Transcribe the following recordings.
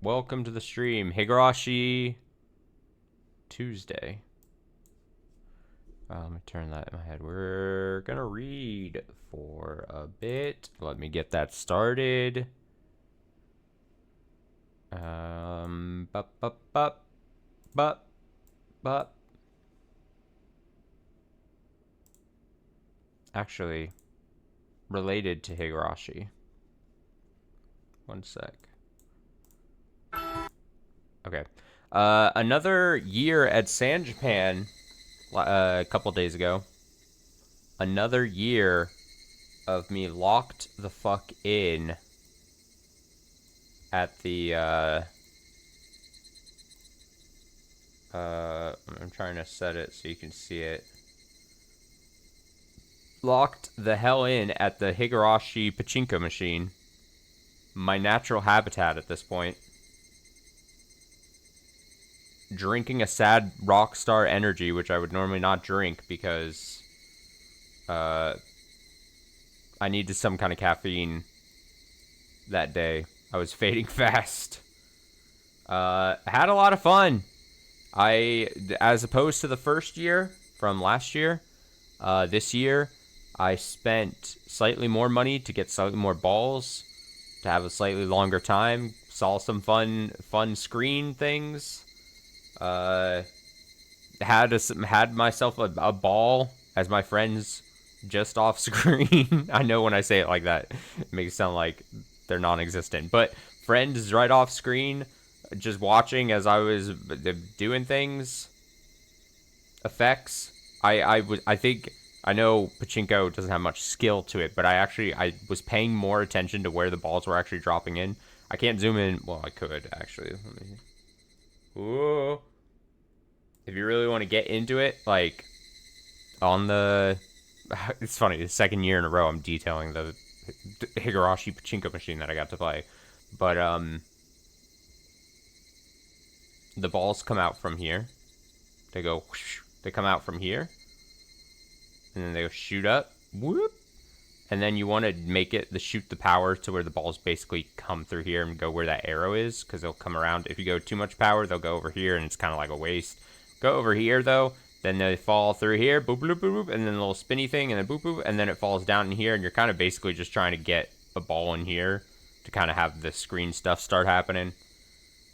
Welcome to the stream. Higurashi Tuesday. Let me turn that in my head. We're gonna read for a bit. Let me get that started. Actually, related to Higurashi. One sec. Okay. Another year at San Japan a couple days ago. Another year of me locked the fuck in at the I'm trying to set it so you can see it. Locked the hell in at the Higurashi pachinko machine. My natural habitat at this point. Drinking a sad Rockstar energy, which I would normally not drink because I needed some kind of caffeine that day. I was fading fast. Had a lot of fun. As opposed to the first year from last year, this year I spent slightly more money to get slightly more balls, to have a slightly longer time. Saw some fun screen things. Had myself a ball as my friends just off screen. I know when I say it like that, it makes it sound like they're non-existent, but friends right off screen, just watching as I was doing things. Effects. I think I know pachinko doesn't have much skill to it, but I was paying more attention to where the balls were actually dropping in. I can't zoom in. Well, I could actually. Let me. Ooh. If you really want to get into it, like, on the... It's funny, the second year in a row I'm detailing the Higurashi pachinko machine that I got to play. But, the balls come out from here. They go whoosh, they come out from here. And then they go shoot up. Whoop. And then you want to make it shoot the power to where the balls basically come through here and go where that arrow is, because they'll come around. If you go too much power, they'll go over here, and it's kind of like a waste. Go over here, though, then they fall through here, boop, boop, boop, boop, and then a little spinny thing, and then boop, boop, and then it falls down in here, and you're kind of basically just trying to get a ball in here to kind of have the screen stuff start happening.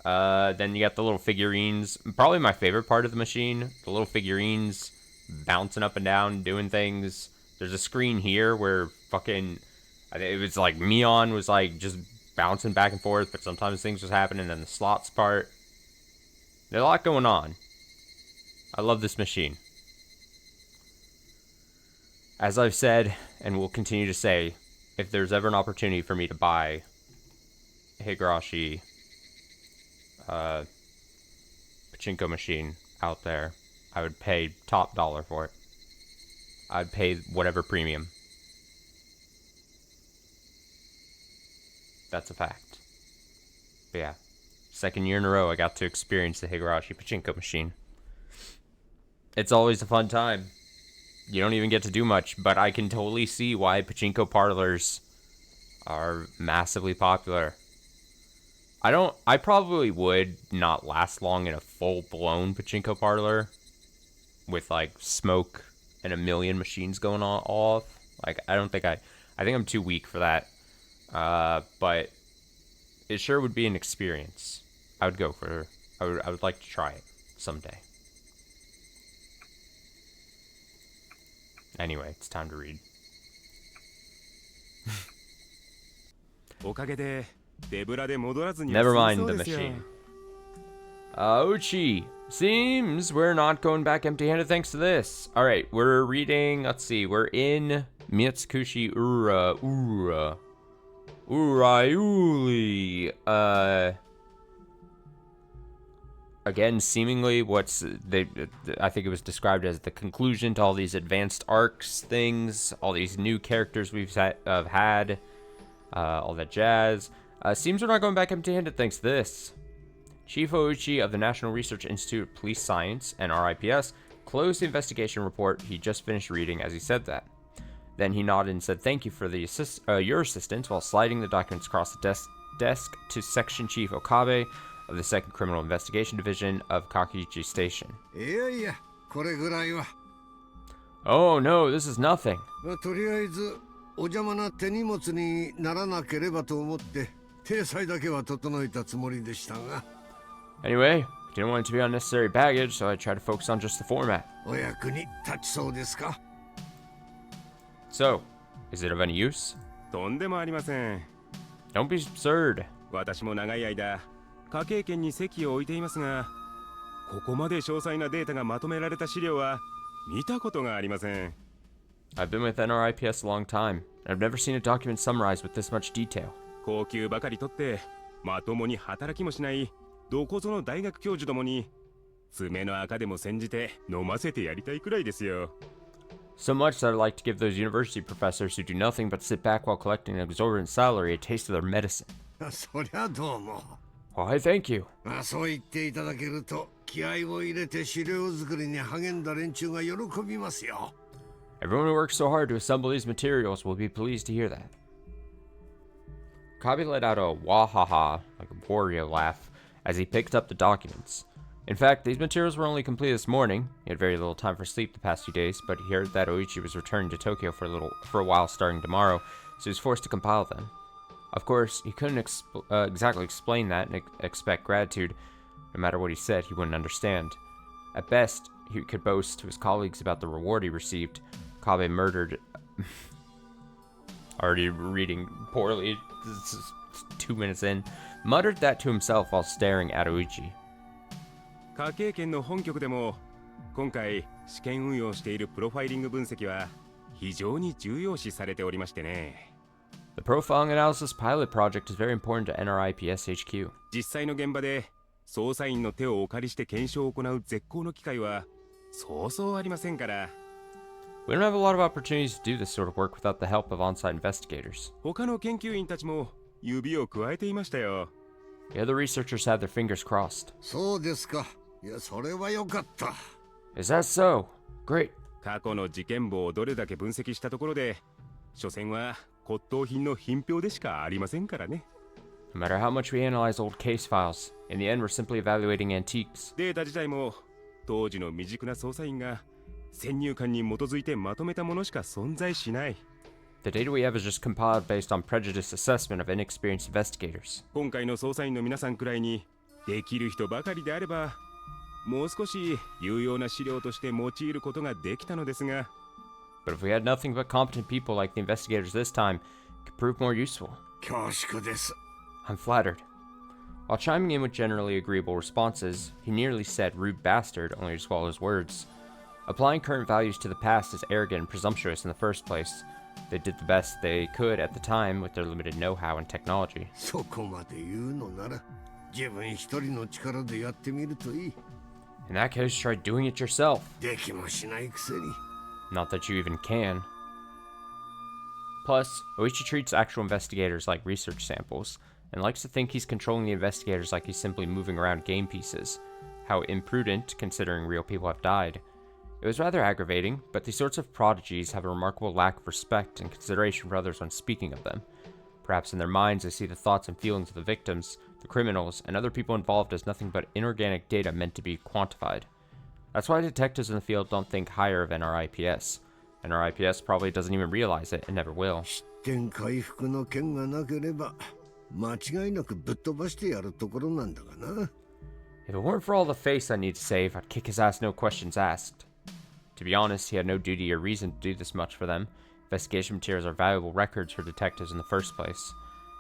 Then you got the little figurines. Probably my favorite part of the machine, the little figurines bouncing up and down, doing things. There's a screen here where fucking, it was like Mion was like just bouncing back and forth, but sometimes things was happening, and then the slots part. There's a lot going on. I love this machine. As I've said, and will continue to say, if there's ever an opportunity for me to buy a Higurashi pachinko machine out there, I would pay top dollar for it. I'd pay whatever premium. That's a fact. But yeah, second year in a row I got to experience the Higurashi pachinko machine. It's always a fun time. You don't even get to do much, but I can totally see why pachinko parlors are massively popular. I probably would not last long in a full-blown pachinko parlor with, like, smoke and a million machines going on off. Like, I think I'm too weak for that. But it sure would be an experience. I would go for, I would like to try it someday. Anyway, it's time to read. Never mind the machine. Uchi, seems we're not going back empty-handed thanks to this. Alright, we're reading, let's see, we're in Miotsukushi Uraiuli. Again, seemingly I think it was described as the conclusion to all these advanced arcs things, all these new characters we've had, all that jazz. Seems we're not going back empty-handed thanks to this. Chief Ouchi of the National Research Institute of Police Science, and RIPS, closed the investigation report he just finished reading as he said that. Then he nodded and said thank you for the your assistance while sliding the documents across the desk desk to Section Chief Okabe of the 2nd Criminal Investigation Division of Kakiuchi Station. Oh no, this is nothing. Anyway, I didn't want it to be unnecessary baggage, so I tried to focus on just the format. So, is it of any use? Don't be absurd. 私も長い間、科警研に籍を置いていますが、ここまで詳細なデータがまとめられた資料は見たことがありません。I've been with NRIPS a long time, and I've never seen a document summarized with this much detail. 高級ばかり取ってまともに働きもしないどこぞの大学教授どもに爪の赤でも煎じて飲ませてやりたいくらいですよ。So much that I'd like to give those university professors who do nothing but sit back while collecting an exorbitant salary a taste of their medicine. そりゃどうも。Why, thank you. そう言っていただけると気合を入れて資料作りに励んだ連中が喜びますよ。Everyone who works so hard to assemble these materials will be pleased to hear that. Kabe let out a wahaha, like a warrior laugh, as he picked up the documents. In fact, these materials were only completed this morning. He had very little time for sleep the past few days, but he heard that Oichi was returning to Tokyo for a while starting tomorrow, so he was forced to compile them. Of course, he couldn't exactly explain that and expect gratitude. No matter what he said, he wouldn't understand. At best, he could boast to his colleagues about the reward he received. Kabe murdered... Already reading poorly. This is 2 minutes in. Muttered that to himself while staring at Oichi. 科警研の本局でも今回試験運用しているプロファイリング分析は非常に重要視されておりましてね。The profiling analysis pilot project is very important to NRIPS HQ. 実際の現場で捜査員の手をお借りして検証を行う絶好の機会はそうそうありませんから。We don't have a lot of opportunities to do this sort of work without the help of on-site investigators. 他の研究員たちも指を加えていましたよ。The other researchers had their fingers crossed. そうですか。いや、それはよかった。Is that so? Great. 過去の事件簿をどれだけ分析したところで、所詮は骨董品の品評でしかありませんからね。No matter how much we analyze old case files, in the end we're simply evaluating antiques. データ自体も当時の未熟な捜査員が先入観に基づいてまとめたものしか存在しない。The data we have is just compiled based on prejudiced assessment of inexperienced investigators. 今回の捜査員の皆さんくらいにできる人ばかりであれば、もう少し有用な資料として用いることができたのですが。But if we had nothing but competent people like the investigators this time, it could prove more useful. 恐縮です。I'm flattered. While chiming in with generally agreeable responses, he nearly said rude bastard only to swallow his words. Applying current values to the past is arrogant and presumptuous in the first place. They did the best they could at the time with their limited know-how and technology. そこまで言うのなら、自分一人の力でやってみるといい。In that case, try doing it yourself. できもしないくせに。Not that you even can. Plus, Oichi treats actual investigators like research samples, and likes to think he's controlling the investigators like he's simply moving around game pieces. How imprudent, considering real people have died. It was rather aggravating, but these sorts of prodigies have a remarkable lack of respect and consideration for others when speaking of them. Perhaps in their minds they see the thoughts and feelings of the victims, the criminals, and other people involved as nothing but inorganic data meant to be quantified. That's why detectives in the field don't think higher of NRIPS. NRIPS probably doesn't even realize it and never will. 失点回復の件がなければ、間違いなくぶっ飛ばしてやるところなんだがな。If it weren't for all the face I need to save, I'd kick his ass no questions asked. To be honest, he had no duty or reason to do this much for them. Investigation materials are valuable records for detectives in the first place.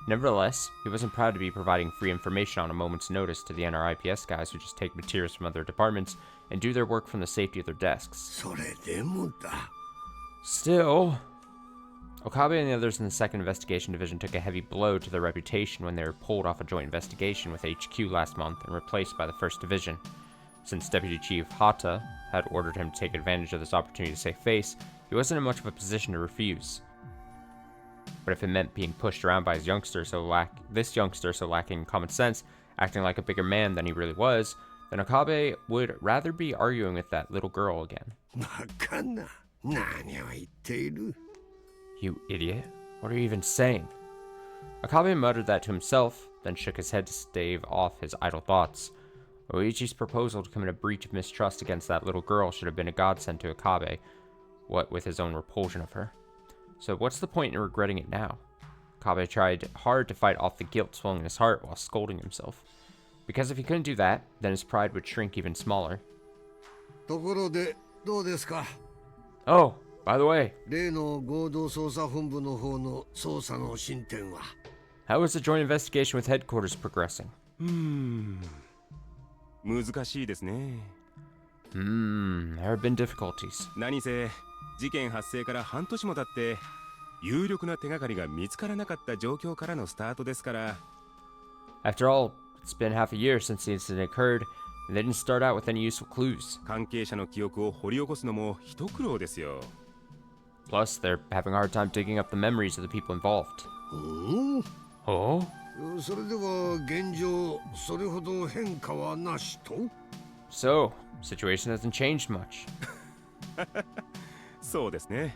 Nevertheless, he wasn't proud to be providing free information on a moment's notice to the NRIPS guys who just take materials from other departments and do their work from the safety of their desks. それでもだ。Still, Okabe and the others in the 2nd Investigation Division took a heavy blow to their reputation when they were pulled off a joint investigation with HQ last month and replaced by the 1st Division. Since Deputy Chief Hata had ordered him to take advantage of this opportunity to save face, he wasn't in much of a position to refuse. But if it meant being pushed around by this youngster so lacking common sense, acting like a bigger man than he really was, then Okabe would rather be arguing with that little girl again. バカな。何を言っている。 You idiot. What are you even saying? Akabe muttered that to himself, then shook his head to stave off his idle thoughts. Oichi's proposal to commit a breach of mistrust against that little girl should have been a godsend to Akabe, what with his own repulsion of her. So what's the point in regretting it now? Akabe tried hard to fight off the guilt swelling in his heart while scolding himself. Because if he couldn't do that, then his pride would shrink even smaller. ところでどうですか? Oh, by the way, 例の合同捜査本部の方の捜査の進展は? how is the joint investigation with headquarters progressing? 難しいですね。There have been difficulties. 何せ事件発生から半年も経って有力な手がかりが見つからなかった状況からのスタートですから。 After all, it's been half a year since the incident occurred, and they didn't start out with any useful clues. 関係者の記憶を掘り起こすのも一苦労ですよ。 Plus, they're having a hard time digging up the memories of the people involved. お? Oh? それでは現状それほど変化はなしと? So, situation hasn't changed much. そうですね。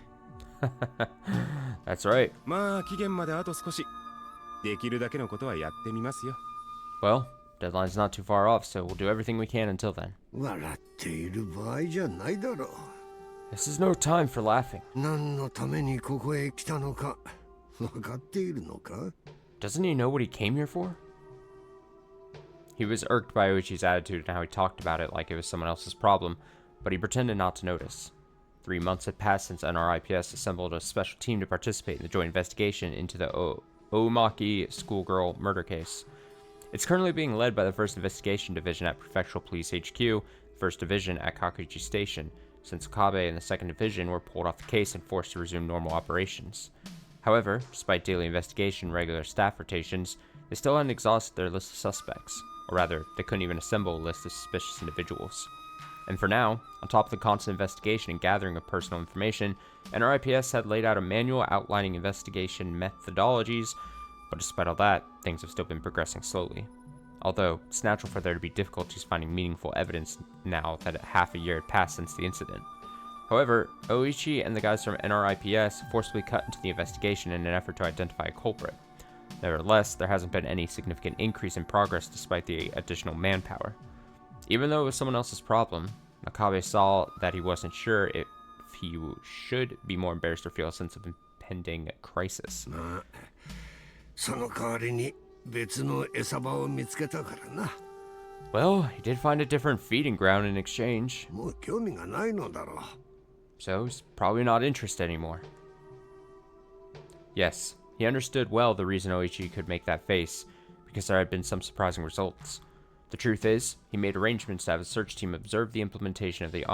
That's right. まあ期限まであと少し。できるだけのことはやってみますよ。 Well, deadline's not too far off, so we'll do everything we can until then. 笑っている場合じゃないだろう. This is no time for laughing. 何のためにここへ来たのか分かっているのか? Doesn't he know what he came here for? He was irked by Oichi's attitude and how he talked about it like it was someone else's problem, but he pretended not to notice. 3 months had passed since NRIPS assembled a special team to participate in the joint investigation into the Omaki schoolgirl murder case. It's currently being led by the 1st Investigation Division at Prefectural Police HQ, 1st Division at Kakuichi Station, since Okabe and the 2nd Division were pulled off the case and forced to resume normal operations. However, despite daily investigation and regular staff rotations, they still hadn't exhausted their list of suspects. Or rather, they couldn't even assemble a list of suspicious individuals. And for now, on top of the constant investigation and gathering of personal information, NRIPS had laid out a manual outlining investigation methodologies, but despite all that, things have still been progressing slowly. Although, it's natural for there to be difficulties finding meaningful evidence now that half a year had passed since the incident. However, Oichi and the guys from NRIPS forcibly cut into the investigation in an effort to identify a culprit. Nevertheless, there hasn't been any significant increase in progress despite the additional manpower. Even though it was someone else's problem, Nakabe saw that he wasn't sure if he should be more embarrassed or feel a sense of impending crisis. その代わりに別の餌場を見つけたからな. Well, he did find a different feeding ground in exchange. もう興味がないのだろう. So he's probably not interested anymore. Yes, he understood well the reason Oichi could make that face, because there had been some surprising results. The truth is, he made arrangements to have a search team observe the implementation of the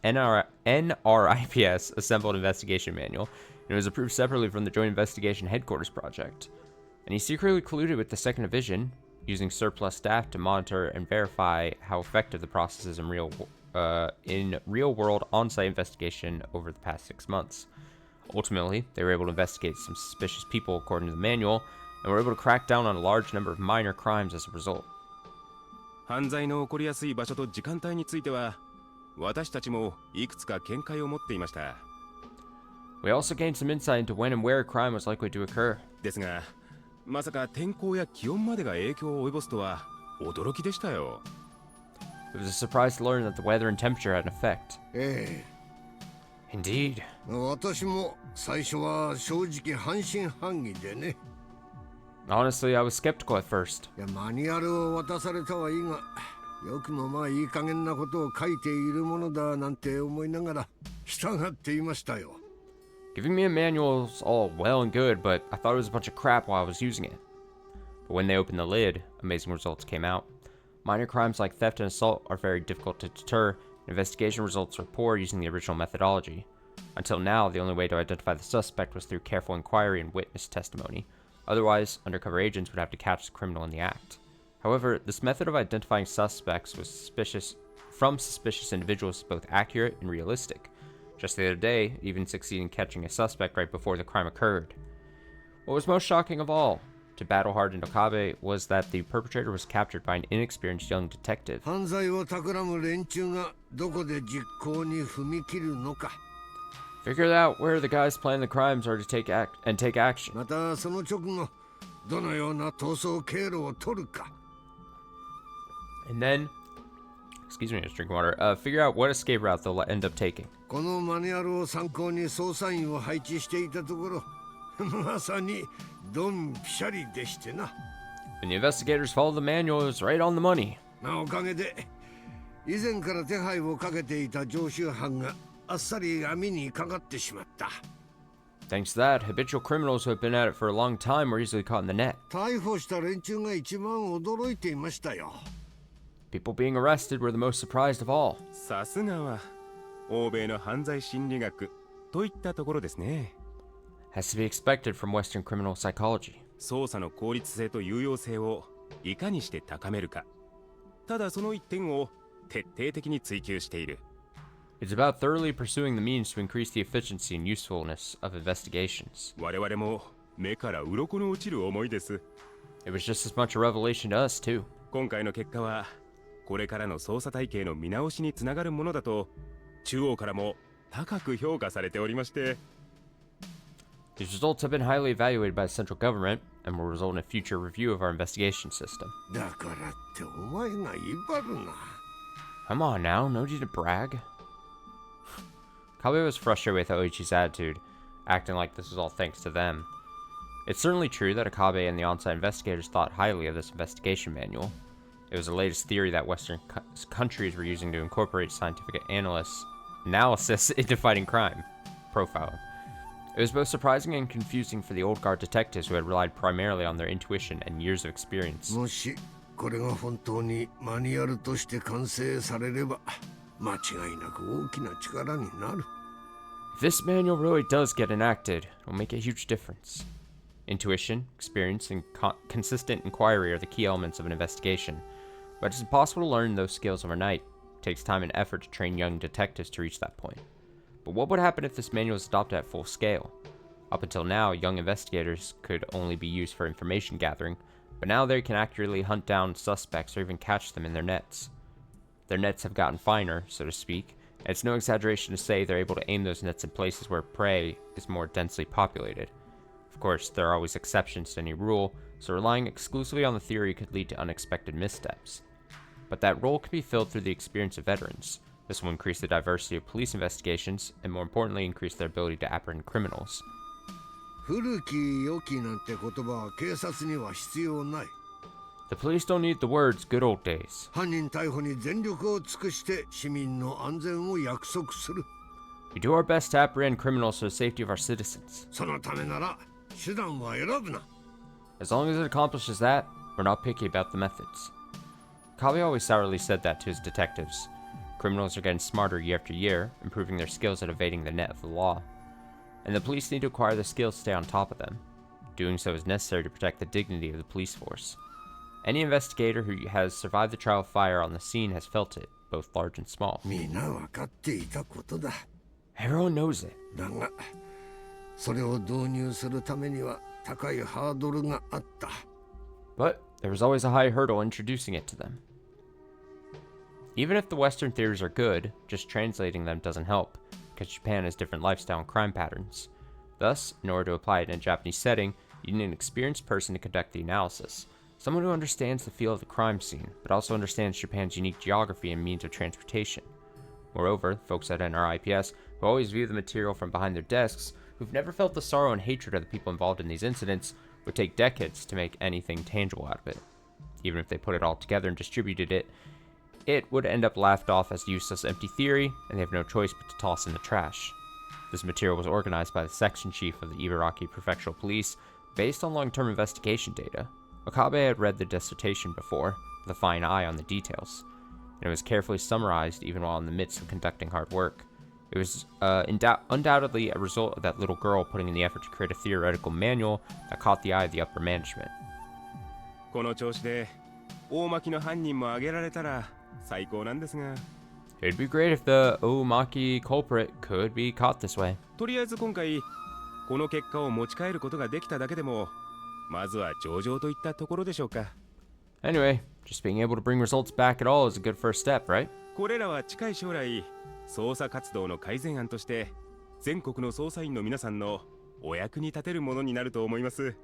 NRIPS Assembled Investigation Manual, and it was approved separately from the Joint Investigation Headquarters project. And he secretly colluded with the 2nd Division, using surplus staff to monitor and verify how effective the process is in real-world on-site investigation over the past 6 months. Ultimately, they were able to investigate some suspicious people according to the manual, and were able to crack down on a large number of minor crimes as a result. 犯罪の起こりやすい場所と時間帯については、私たちもいくつか見解を持っていました。We also gained some insight into when and where a crime was likely to occur. ですが、まさか天候や気温までが影響を及ぼすとは驚きでしたよ。It was a surprise to learn that the weather and temperature had an effect. ええ. Indeed. 私も最初は正直半信半疑でね. Honestly, I was skeptical at first. いや、マニュアルを渡されたはいいが、よくもまあいい加減なことを書いているものだなんて思いながら従っていましたよ。Giving me a manual is all well and good, but I thought it was a bunch of crap while I was using it. But when they opened the lid, amazing results came out. Minor crimes like theft and assault are very difficult to deter, and investigation results are poor using the original methodology. Until now, the only way to identify the suspect was through careful inquiry and witness testimony. Otherwise, undercover agents would have to catch the criminal in the act. However, this method of identifying suspects from suspicious individuals is both accurate and realistic. Just the other day, it even succeeded in catching a suspect right before the crime occurred. What was most shocking of all to battle-hardened Okabe was that the perpetrator was captured by an inexperienced young detective. 犯罪を企む連中がどこで実行に踏み切るのか。Figured out where the guys planning the crimes are to take action. またその直後、どのような逃走経路を取るか。 And then, excuse me, I was drinking water. Figure out what escape route they'll end up taking. このマニュアルを参考に捜査員を配置していたところ、まさにドンピシャリでしてな。 When the investigators followed the manual, it was right on the money. おかげで以前から手配をかけていた常習犯があっさり網にかかってしまった。 Thanks to that, habitual criminals who have been at it for a long time were easily caught in the net. 逮捕した連中が一番驚いていましたよ。 People being arrested were the most surprised of all. さすがは欧米の犯罪心理学といったところですね。 Has to be expected from Western criminal psychology. 捜査の効率性と有用性をいかにして高めるか。ただその一点を徹底的に追求している。 It's about thoroughly pursuing the means to increase the efficiency and usefulness of investigations. 我々も目から鱗の落ちる思いです。 It was just as much a revelation to us, too. 今回の結果はこれからの捜査体系の見直しにつながるものだと中央からも高く評価されておりまして。 These results have been highly evaluated by the central government and will result in a future review of our investigation system. だからってお前が威張るな。 Come on now, no need to brag. Kabe was frustrated with Oichi's attitude, acting like this was all thanks to them. It's certainly true that Akabe and the on-site investigators thought highly of this investigation manual. It was the latest theory that Western countries were using to incorporate scientific analysis into fighting crime. Profiling. It was both surprising and confusing for the old guard detectives who had relied primarily on their intuition and years of experience. もしこれが本当にマニュアルとして完成されれば間違いなく大きな力になる。 If this manual really does get enacted, it will make a huge difference. Intuition, experience, and consistent inquiry are the key elements of an investigation, but it's impossible to learn those skills overnight. It takes time and effort to train young detectives to reach that point. But what would happen if this manual is adopted at full scale? Up until now, young investigators could only be used for information gathering, but now they can accurately hunt down suspects or even catch them in their nets. Their nets have gotten finer, so to speak, and it's no exaggeration to say they're able to aim those nets in places where prey is more densely populated. Of course, there are always exceptions to any rule, so relying exclusively on the theory could lead to unexpected missteps. But that role can be filled through the experience of veterans. This will increase the diversity of police investigations, and more importantly, increase their ability to apprehend criminals. 古き良きなんて言葉は警察には必要ない。 The police don't need the words good old days. 犯人逮捕に全力を尽くして市民の安全を約束する。 We do our best to apprehend criminals for the safety of our citizens. そのためなら手段は選ぶな。 As long as it accomplishes that, we're not picky about the methods. Kabe always sourly said that to his detectives. Criminals are getting smarter year after year, improving their skills at evading the net of the law. And the police need to acquire the skills to stay on top of them. Doing so is necessary to protect the dignity of the police force. Any investigator who has survived the trial of fire on the scene has felt it, both large and small. みんな分かっていたことだ。 Everyone knows it. だが、それを導入するためには高いハードルがあった。 But there was always a high hurdle introducing it to them. Even if the Western theories are good, just translating them doesn't help, because Japan has different lifestyle and crime patterns. Thus, in order to apply it in a Japanese setting, you need an experienced person to conduct the analysis. Someone who understands the feel of the crime scene, but also understands Japan's unique geography and means of transportation. Moreover, folks at NRIPS, who always view the material from behind their desks, who've never felt the sorrow and hatred of the people involved in these incidents, would take decades to make anything tangible out of it. Even if they put it all together and distributed it, it would end up laughed off as useless empty theory, and they have no choice but to toss in the trash. This material was organized by the section chief of the Ibaraki Prefectural Police, based on long-term investigation data. Okabe had read the dissertation before, with a fine eye on the details, and it was carefully summarized even while in the midst of conducting hard work. It was undoubtedly a result of that little girl putting in the effort to create a theoretical manual that caught the eye of the upper management. この調子で大巻の犯人も挙げられたら最高なんですが。 It'd be great if the Omaki culprit could be caught this way. とりあえず今回この結果を持ち帰ることができただけでもまずは上々といったところでしょうか。 Anyway, just being able to bring results back at all is a good first step, right? これらは近い将来捜査活動の改善案として全国の捜査員の皆さんのお役に立てるものになると思います。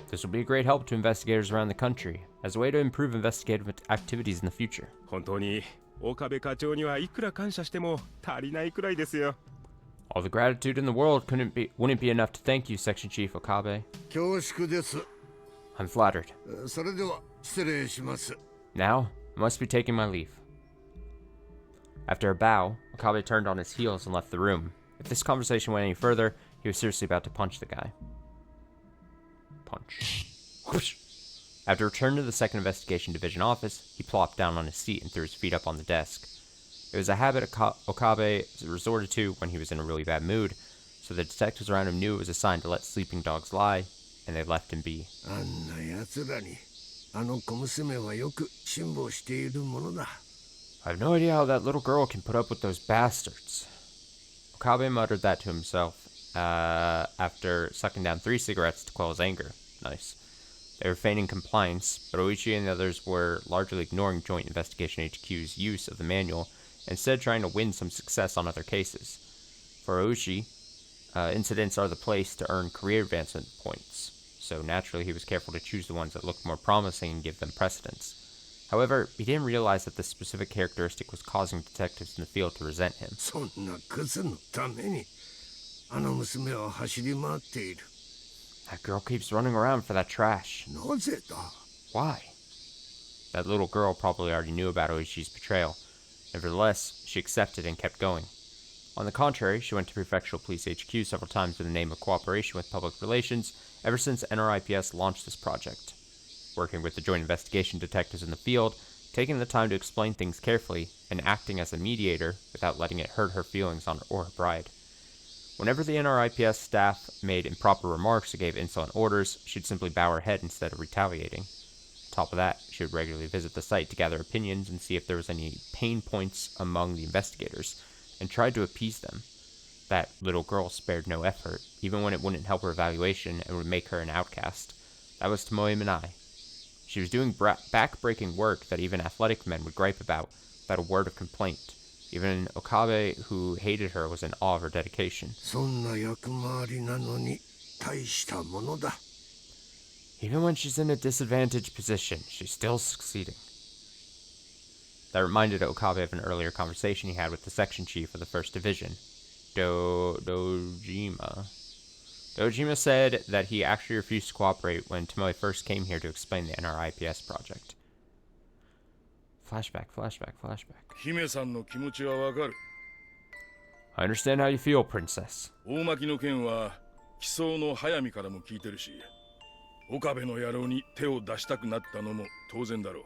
This will be a great help to investigators around the country, as a way to improve investigative activities in the future. 本当に岡部課長にはいくら感謝しても足りないくらいですよ。All the gratitude in the world wouldn't be enough to thank you, Section Chief Okabe. 恐縮です。I'm flattered. それでは失礼します。Now, I must be taking my leave. After a bow, Okabe turned on his heels and left the room. If this conversation went any further, he was seriously about to punch the guy. Punch. Whoosh. After returning to the 2nd Investigation Division office, he plopped down on his seat and threw his feet up on the desk. It was a habit Okabe resorted to when he was in a really bad mood, so the detectives around him knew it was a sign to let sleeping dogs lie, and they left him be. あんな奴らにあの小娘はよく辛抱しているものだ。I have no idea how that little girl can put up with those bastards. Okabe muttered that to himself after sucking down 3 cigarettes to quell his anger. Nice. They were feigning compliance, but Oichi and the others were largely ignoring Joint Investigation HQ's use of the manual, instead trying to win some success on other cases. For Oichi, incidents are the place to earn career advancement points, so naturally he was careful to choose the ones that looked more promising and give them precedence. However, he didn't realize that this specific characteristic was causing detectives in the field to resent him. そんなクズのためにあの娘は走り回っている。That girl keeps running around for that trash. なぜだ？ Why? That little girl probably already knew about Oichi's betrayal. Nevertheless, she accepted and kept going. On the contrary, she went to Prefectural Police HQ several times in the name of cooperation with public relations ever since NRIPS launched this project. Working with the joint investigation detectives in the field, taking the time to explain things carefully, and acting as a mediator without letting it hurt her feelings or her pride. Whenever the NRIPS staff made improper remarks or gave insolent orders, she'd simply bow her head instead of retaliating. On top of that, she would regularly visit the site to gather opinions and see if there was any pain points among the investigators, and tried to appease them. That little girl spared no effort, even when it wouldn't help her evaluation and would make her an outcast. That was Tomoe Minai. She was doing back-breaking work that even athletic men would gripe about, without a word of complaint. Even Okabe, who hated her, was in awe of her dedication. そんな役回りなのに大したものだ。 Even when she's in a disadvantaged position, she's still succeeding. That reminded Okabe of an earlier conversation he had with the section chief of the 1st Division, Dojima. Dojima said that he actually refused to cooperate when Tomoe first came here to explain the NRIPS project. Flashback. 姫さんの気持ちはわかる。 I understand how you feel, princess. 大巻の件は奇想の速水からも聞いてるし、岡部の野郎に手を出したくなったのも当然だろう。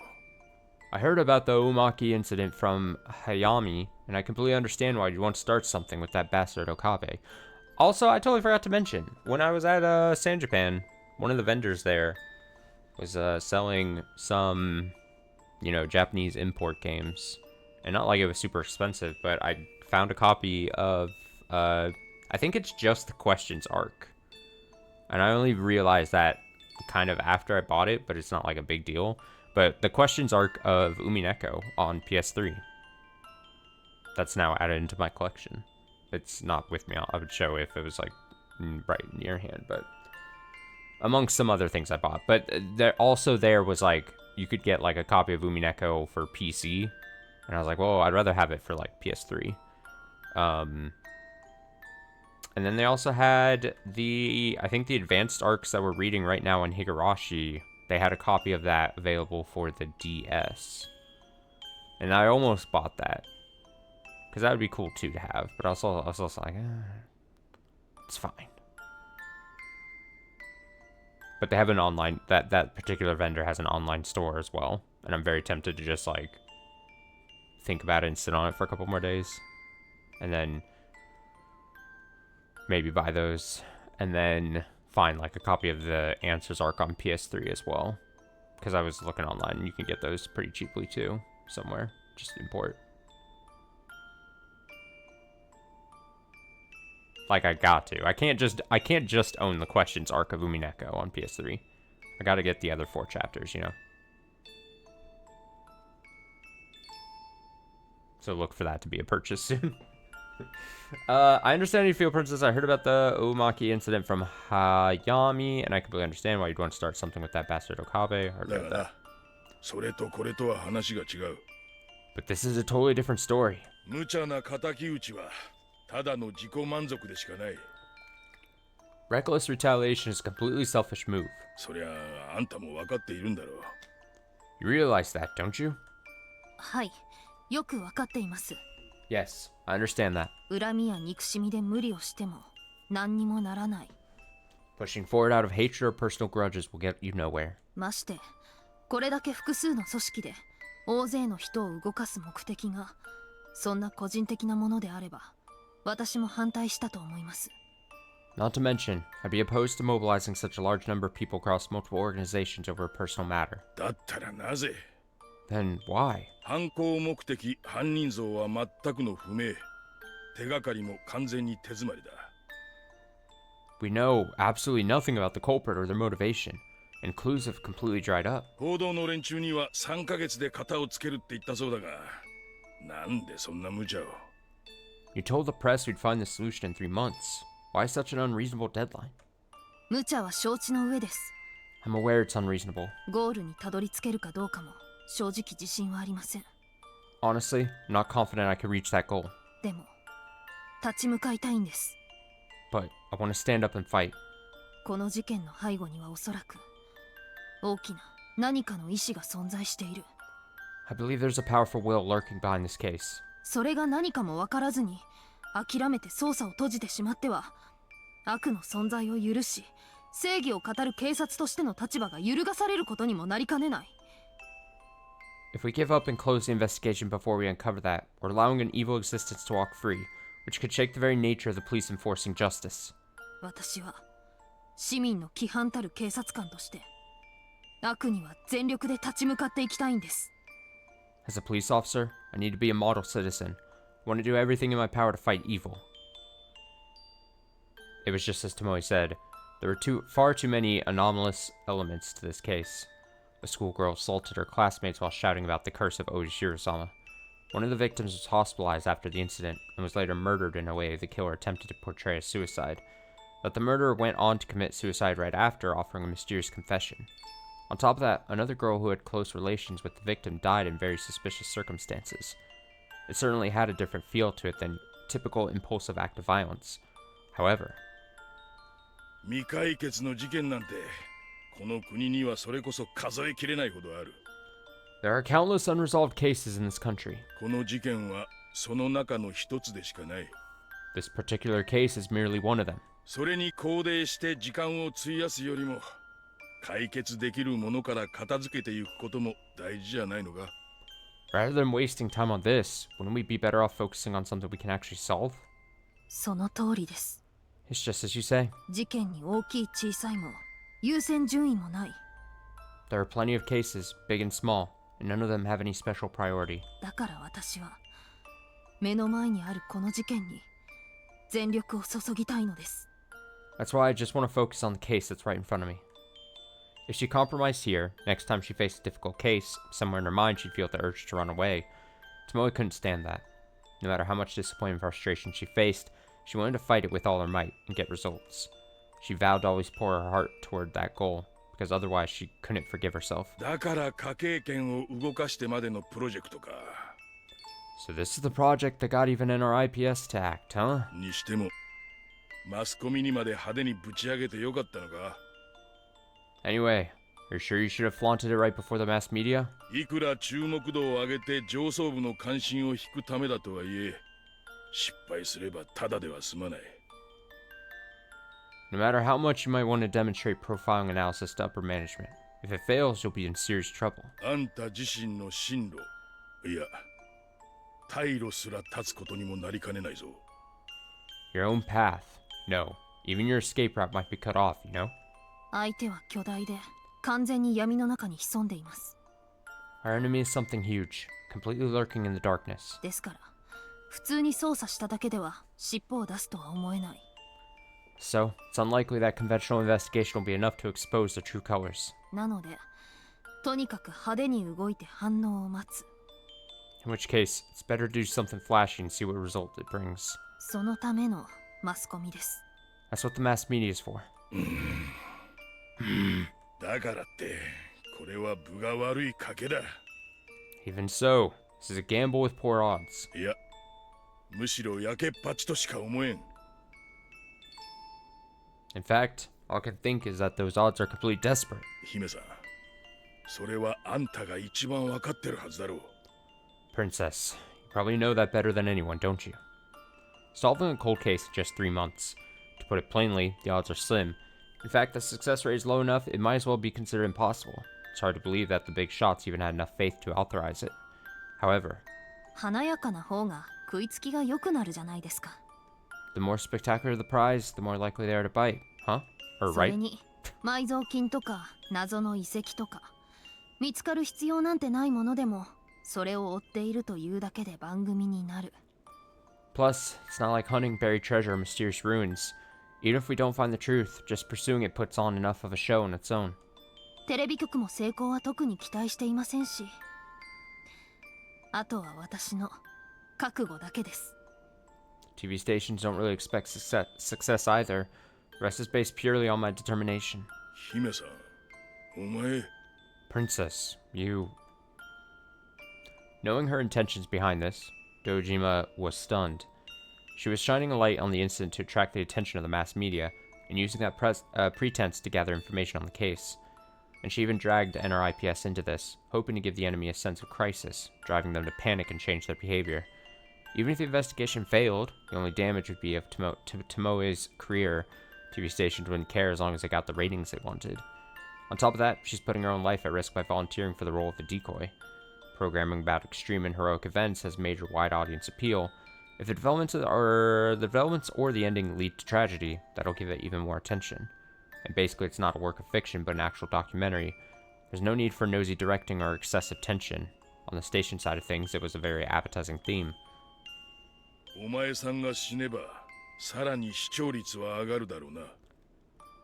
I heard about the Umaki incident from Hayami, and I completely understand why you'd want to start something with that bastard Okabe. Also, I totally forgot to mention, when I was at San Japan, one of the vendors there was selling some, Japanese import games. And not like it was super expensive, but I found a copy of, I think it's just the Questions arc. And I only realized that kind of after I bought it, but it's not like a big deal. But the Questions arc of Umineko on PS3. That's now added into my collection. It's not with me. I would show if it was like right near hand, but amongst some other things I bought. But there was like, you could get like a copy of Umineko for PC. And I was like, well, I'd rather have it for like PS3. And then they also had I think the advanced arcs that we're reading right now in Higurashi. They had a copy of that available for the DS. And I almost bought that. Because that would be cool too to have. But I was also like, it's fine. But they have an online, that particular vendor has an online store as well. And I'm very tempted to just like think about it and sit on it for a couple more days. And then maybe buy those. And then find like a copy of the Answers arc on PS3 as well. Because I was looking online and you can get those pretty cheaply too. Somewhere. Just import. Like I got to. I can't just own the Questions arc of Umineko on PS3. I gotta get the other 4 chapters, So look for that to be a purchase soon. I understand how you feel, Princess. I heard about the Umaki incident from Hayami, and I completely understand why you'd want to start something with that bastard Okabe. Heard だ about が that. な、それとこれとは話が違う。 But this is a totally different story. 無茶な敵討ちはただの自己満足でしかない。 Reckless retaliation is a completely selfish move. そりゃあんたも分かっているんだろう。 You realize that, don't you? はい、よくわかっています。 Yes, I understand that. 恨みや憎しみで無理をしても何にもならない。 Pushing forward out of hatred or personal grudges will get you nowhere. ましてこれだけ複数の組織で大勢の人を動かす目的がそんな個人的なものであれば私も反対したと思います。 Not to mention, I'd be opposed to mobilizing such a large number of people across multiple organizations over a personal matter. だったらなぜ？ Then why? 犯行目的、犯人像は全くの不明。手がかりも完全に手詰まりだ。 We know absolutely nothing about the culprit or their motivation, and clues have completely dried up. 報道の連中には3ヶ月で型をつけるって言ったそうだが、なんでそんな無茶を。 You told the press we'd find the solution in 3 months. Why such an unreasonable deadline? 無茶は承知の上です。 I'm aware it's unreasonable. ゴールにたどり着けるかどうかも正直自信はありません。 Honestly, I'm not confident I could reach that goal. でも立ち向かいたいんです。 But I want to stand up and fight. この事件の背後にはおそらく大きな何かの意志が存在している。 I believe there's a powerful will lurking behind this case. それが何かも分からずに諦めて捜査を閉じてしまっては悪の存在を許し正義を語る警察としての立場が揺るがされることにもなりかねない。 If we give up and close the investigation before we uncover that, we're allowing an evil existence to walk free, which could shake the very nature of the police enforcing justice. 私は市民の規範たる警察官として悪には全力で立ち向かっていきたいんです。 As a police officer, I need to be a model citizen. I want to do everything in my power to fight evil. It was just as Tomoe said, there were far too many anomalous elements to this case. A schoolgirl assaulted her classmates while shouting about the curse of Oshiro-sama. One of the victims was hospitalized after the incident and was later murdered in a way the killer attempted to portray as suicide. But the murderer went on to commit suicide right after, offering a mysterious confession. On top of that, another girl who had close relations with the victim died in very suspicious circumstances. It certainly had a different feel to it than typical impulsive act of violence. However, 未解決の事件なんてこの国にはそれこそ数えきれないほどある。 there are countless unresolved cases in this country. この事件はその中の一つでしかない。 This particular case is merely one of them. それに肯定して時間を費やすよりも解決できるものから片付けていくことも大事じゃないのか。 Rather than wasting time on this, wouldn't we be better off focusing on something we can actually solve? その通りです。 It's just as you say. 事件に大きい小さいも優先順位もない。 There are plenty of cases, big and small, and none of them have any special priority. だから私は目の前にあるこの事件に全力を注ぎたいのです。 That's why I just want to focus on the case that's right in front of me. If she compromised here, next time she faced a difficult case, somewhere in her mind she'd feel the urge to run away. Tomoe couldn't stand that. No matter how much disappointment and frustration she faced, she wanted to fight it with all her might and get results. She vowed to always pour her heart toward that goal, because otherwise she couldn't forgive herself. だから科警研を動かしてまでのプロジェクトか。 So this is the project that got even NRIPS to act, huh? にしてもマスコミにまで派手にぶち上げてよかったのか。 Anyway, are you sure you should have flaunted it right before the mass media? いくら注目度を上げて上層部の関心を引くためだとはいえ、失敗すればただでは済まない。 No matter how much you might want to demonstrate profiling analysis to upper management, if it fails, you'll be in serious trouble. あんた自身の進路、いや、退路すら立つことにもなりかねないぞ。 Your own path. No, even your escape route might be cut off, you know? 相手は巨大で完全に闇の中に潜んでいます。 Our enemy is something huge, completely lurking in the darkness. ですから普通に操作しただけでは尻尾を出すとは思えない。 So, it's unlikely that conventional investigation will be enough to expose the true colors. なのでとにかく派手に動いて反応を待つ。 In which case, it's better to do something flashy and see what result it brings. そのためのマスコミです。That's what the mass media is for. だからってこれは分が悪い賭けだ。 Even so, this is a gamble with poor odds. いや、むしろ焼けっぱちとしか思えん。 In fact, all I can think is that those odds are completely desperate. 姫さん、それはあんたが一番わかってるはずだろう。 Princess, you probably know that better than anyone, don't you? Solving a cold case in just 3 months. To put it plainly, the odds are slim. In fact, the success rate is low enough, it might as well be considered impossible. It's hard to believe that the big shots even had enough faith to authorize it. However, 華やかな方が食いつきが良くなるじゃないですか。 the more spectacular the prize, the more likely they are to bite, huh? Or それ right? に埋蔵金とか謎の遺跡とか見つかる必要なんてないものでもそれを追っているというだけで番組になる。 Plus, it's not like hunting buried treasure or mysterious ruins. Even if we don't find the truth, just pursuing it puts on enough of a show on its own. テレビ局も成功は特に期待していませんし、あとは私の覚悟だけです。 TV stations don't really expect success either. The rest is based purely on my determination. 姫さん、お前。 Princess, you... Knowing her intentions behind this, Dojima was stunned. She was shining a light on the incident to attract the attention of the mass media, and using that pretense to gather information on the case. And she even dragged NRIPS into this, hoping to give the enemy a sense of crisis, driving them to panic and change their behavior. Even if the investigation failed, the only damage would be of Tomoe's career. TV stations wouldn't care as long as they got the ratings they wanted. On top of that, she's putting her own life at risk by volunteering for the role of the decoy. Programming about extreme and heroic events has major wide audience appeal. If the developments or the ending lead to tragedy, that'll give it even more attention. And basically it's not a work of fiction but an actual documentary. There's no need for nosy directing or excessive tension. On the station side of things, it was a very appetizing theme. お前さんが死ねば、さらに視聴率は上がるだろうな。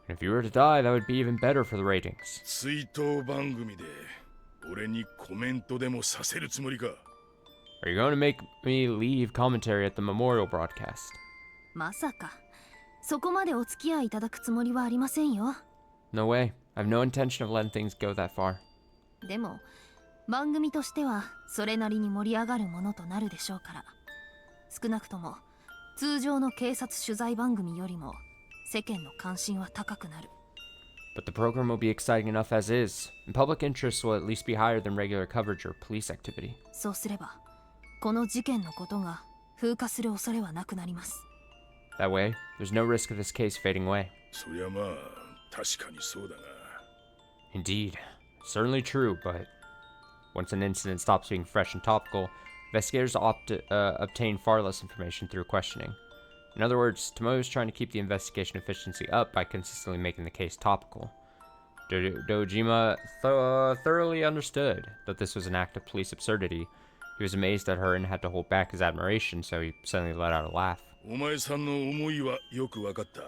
And if you were to die, that would be even better for the ratings. 追悼番組で俺にコメントでもさせるつもりか。 Are you going to make me leave commentary at the memorial broadcast? まさかそこまでお付き合いいただくつもりはありませんよ。 No way. I have no intention of letting things go that far. でも番組としてはそれなりに盛り上がるものとなるでしょうから、少なくとも通常の警察取材番組よりも世間の関心は高くなる。 But the program will be exciting enough as is, and public interest will at least be higher than regular coverage or police activity. そうすればこの事件のことが風化する恐れはなくなります。 That way, there's no risk of this case fading away. そりゃまあ確かにそうだが。 Indeed. Certainly true, but once an incident stops being fresh and topical, investigators obtain far less information through questioning. In other words, Tomoe is trying to keep the investigation efficiency up by consistently making the case topical. Dojima thoroughly understood that this was an act of police absurdity. He was amazed at her and had to hold back his admiration, so he suddenly let out a laugh. お前さんの思いはよくわかった。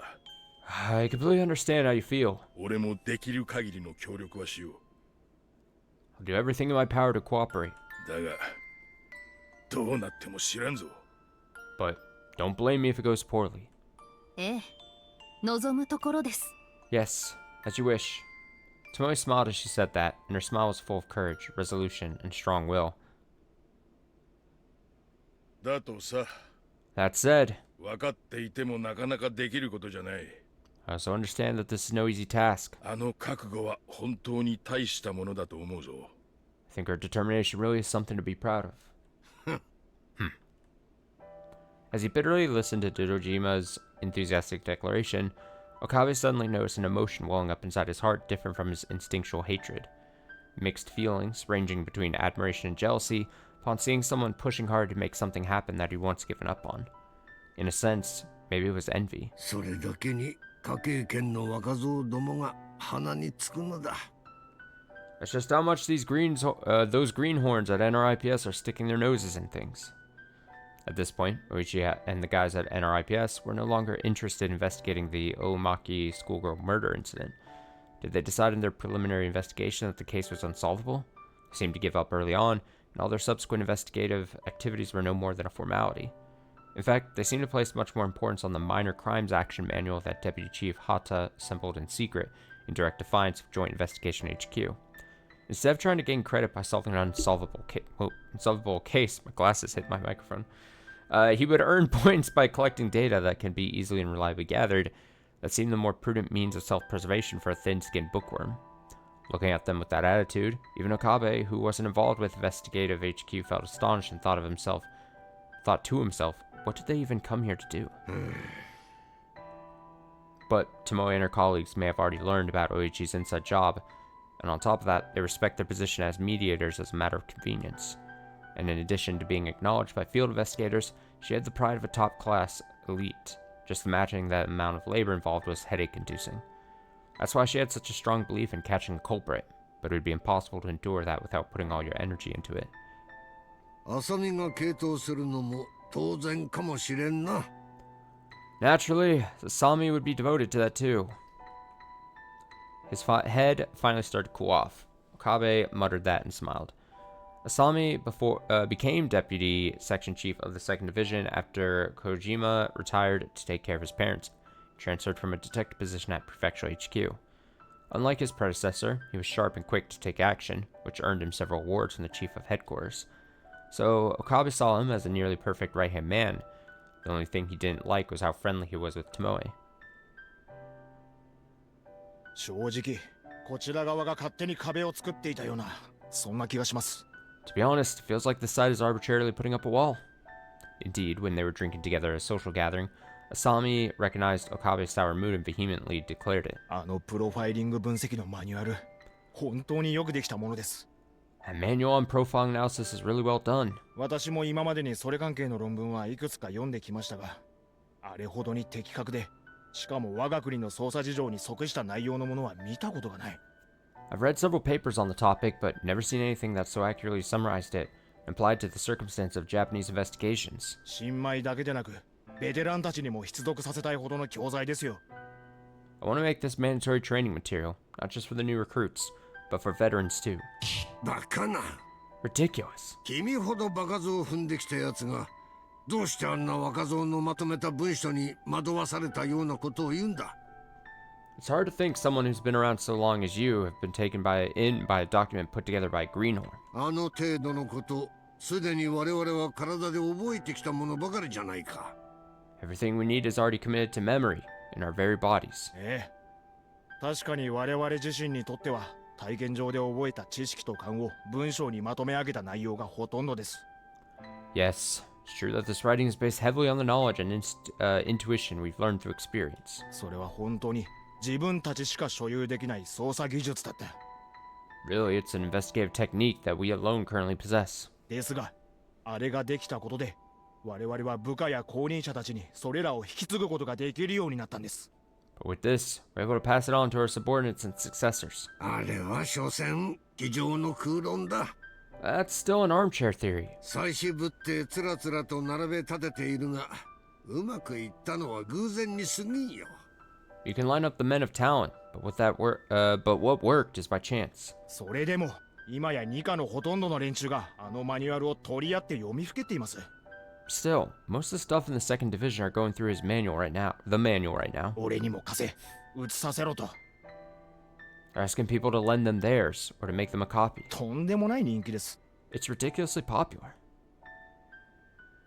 I completely understand how you feel. 俺もできる限りの協力はしよう。 I'll do everything in my power to cooperate. だが、どうなっても知らんぞ。 But don't blame me if it goes poorly. ええ、望むところです。 Yes, as you wish. Tomoe smiled as she said that, and her smile was full of courage, resolution, and strong will. だとさ、 That said, 分かっていてもなかなかできることじゃない。 I also understand that this is no easy task. あの覚悟は本当に大したものだと思うぞ。 I think her determination really is something to be proud of. As he bitterly listened to Dojima's enthusiastic declaration, Okabe suddenly noticed an emotion welling up inside his heart different from his instinctual hatred. Mixed feelings, ranging between admiration and jealousy, upon seeing someone pushing hard to make something happen that he'd once given up on. In a sense, maybe it was envy. それだけに科警研の若造どもが鼻につくのだ。 That's just how much those greenhorns at NRIPS are sticking their noses in things. At this point, Oichi and the guys at NRIPS were no longer interested in investigating the Omaki schoolgirl murder incident. Did they decide in their preliminary investigation that the case was unsolvable? They seemed to give up early on, and all their subsequent investigative activities were no more than a formality. In fact, they seem to place much more importance on the minor crimes action manual that Deputy Chief Hata assembled in secret in direct defiance of Joint Investigation HQ. Instead of trying to gain credit by solving an unsolvable case, my glasses hit my microphone, he would earn points by collecting data that can be easily and reliably gathered that seemed the more prudent means of self-preservation for a thin-skinned bookworm. Looking at them with that attitude, even Okabe, who wasn't involved with investigative HQ, felt astonished and thought to himself, what did they even come here to do? But Tomoe and her colleagues may have already learned about Oichi's inside job, and on top of that, they respect their position as mediators as a matter of convenience. And in addition to being acknowledged by field investigators, she had the pride of a top-class elite. Just imagining that amount of labor involved was headache-inducing. That's why she had such a strong belief in catching the culprit, but it would be impossible to endure that without putting all your energy into it. 浅見が傾倒するのも当然かもしれんな。Naturally, Sasami would be devoted to that too. His head finally started to cool off. Okabe muttered that and smiled. Asami became Deputy Section Chief of the 2nd Division after Kojima retired to take care of his parents, transferred from a detective position at Prefectural HQ. Unlike his predecessor, he was sharp and quick to take action, which earned him several awards from the Chief of Headquarters. So Okabe saw him as a nearly perfect right-hand man. The only thing he didn't like was how friendly he was with Tomoe. 正直、こちら側が勝手に壁を作っていたような、そんな気がします。To be honest, it feels like this side is arbitrarily putting up a wall. Indeed, when they were drinking together at a social gathering, Asami recognized Okabe's sour mood and vehemently declared it. あのプロファイリング分析のマニュアル、本当によくできたものです。That manual on profile analysis is really well done. 私も今までにそれ関係の論文はいくつか読んできましたが、あれほどに的確で、しかも我が国の捜査事情に即した内容のものは見たことがない。I've read several papers on the topic, but never seen anything that so accurately summarized it and applied to the circumstance of Japanese investigations. 新米だけでなく、ベテランたちにも必読させたいほどの教材ですよ。I want to make this mandatory training material, not just for the new recruits, but for veterans too. バカな。Ridiculous. 君ほどバカ像を踏んできたやつが、どうしてあんな若造のまとめた文書に惑わされたようなことを言うんだ。It's hard to think someone who's been around so long as you have been taken in by a document put together by Greenhorn. あの程度のこと、すでに我々は体で覚えてきたものばかりじゃないか。Everything we need is already committed to memory in our very bodies. ええ、確かに我々自身にとっては体験上で覚えた知識と勘を文章にまとめ上げた内容がほとんどです。Yes, it's true that this writing is based heavily on the knowledge and intuition we've learned through experience. それは本当に自分たちしか所有できない捜査技術だった。Really, it's an investigative technique that we alone currently possess. ですが、あれができたことで、我々は部下や後任者たちにそれらを引き継ぐことができるようになったんです。But with this, we're able to pass it on to our subordinates and successors. あれは所詮、机上の空論だ。That's still an armchair theory. 妻子ぶってつらつらと並べ立てているが、うまくいったのは偶然に過ぎんよ。You can line up the men of talent, but what worked is by chance. それでも、今や二課のほとんどの連中があのマニュアルを取り合って読みふけています。Still, most of the stuff in the 2nd Division are going through the manual right now. 俺にも貸せ、写させろと。They're asking people to lend them theirs, or to make them a copy. とんでもない人気です。It's ridiculously popular.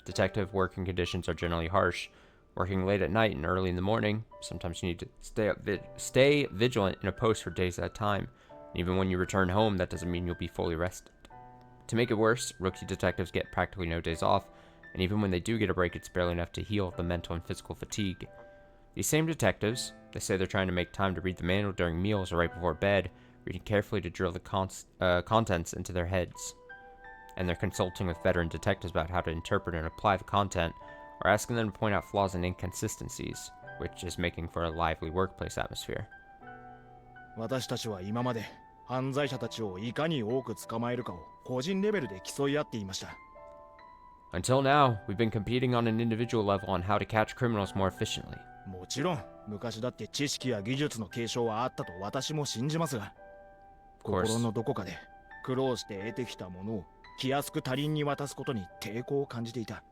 Detective working conditions are generally harsh. Working late at night and early in the morning, sometimes you need to stay vigilant in a post for days at a time. And even when you return home, that doesn't mean you'll be fully rested. To make it worse, rookie detectives get practically no days off, and even when they do get a break, it's barely enough to heal the mental and physical fatigue. These same detectives, they say they're trying to make time to read the manual during meals or right before bed, reading carefully to drill the contents into their heads. And they're consulting with veteran detectives about how to interpret and apply the content, or asking them to point out flaws and inconsistencies, which is making for a lively workplace atmosphere. 私たちは今まで犯罪者たちをいかに多く捕まえるかを個人レベルで競い合っていました。Until now, we've been competing on an individual level on how to catch criminals more efficiently. もちろん、昔だって知識や技術の継承はあったと私も信じますが、心のどこかで苦労して得てきたものを気安く他人に渡すことに抵抗を感じていた。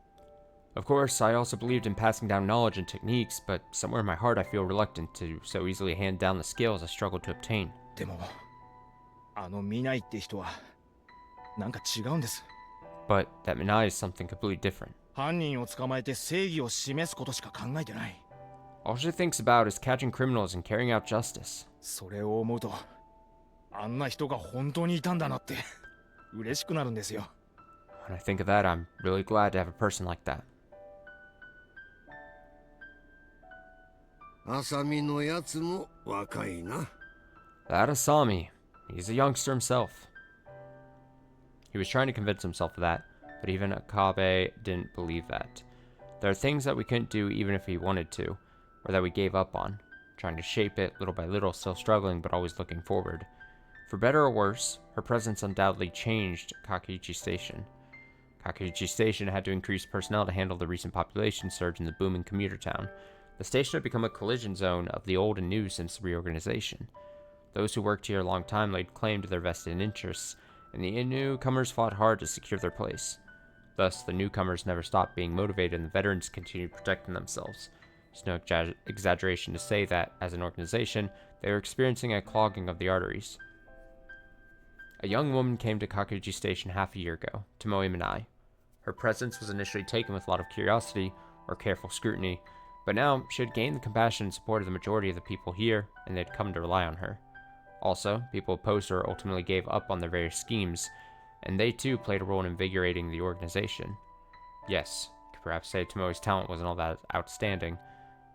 Of course, I also believed in passing down knowledge and techniques, but somewhere in my heart I feel reluctant to so easily hand down the skills I struggled to obtain. でもあの見ないって人はなんか違うんです。 But that Minai is something completely different. 犯人を捕まえて正義を示すことしか考えてない。 All she thinks about is catching criminals and carrying out justice. それを思うとあんな人が本当にいたんだなって嬉しくなるんですよ。 When I think of that, I'm really glad to have a person like that. 浅見のやつも若いな。 That Asami, he's a youngster himself. He was trying to convince himself of that, but even Akabe didn't believe that. There are things that we couldn't do even if we wanted to, or that we gave up on, trying to shape it little by little, still struggling but always looking forward. For better or worse, her presence undoubtedly changed Kakiichi Station. Kakiichi Station had to increase personnel to handle the recent population surge in the booming commuter town. The station had become a collision zone of the old and new since the reorganization. Those who worked here a long time laid claim to their vested interests, and the newcomers fought hard to secure their place. Thus, the newcomers never stopped being motivated, and the veterans continued protecting themselves. It's no exaggeration to say that, as an organization, they were experiencing a clogging of the arteries. A young woman came to Kakuji Station half a year ago, Tomoe Minai. Her presence was initially taken with a lot of curiosity, or careful scrutiny, but now she had gained the compassion and support of the majority of the people here, and they had come to rely on her. Also, people opposed her ultimately gave up on their various schemes, and they too played a role in invigorating the organization. Yes, you could perhaps say Tomoe's talent wasn't all that outstanding.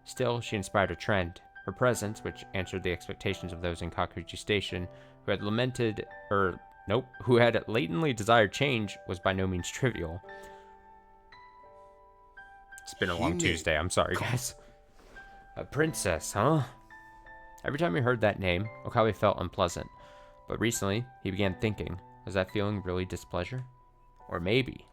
Still, she inspired a trend. Her presence, which answered the expectations of those in Kakuji Station, who had who had latently desired change, was by no means trivial. It's been a long Tuesday, I'm sorry guys. A princess, huh? Every time he heard that name, Okabe felt unpleasant. But recently, he began thinking, was that feeling really displeasure? Or maybe...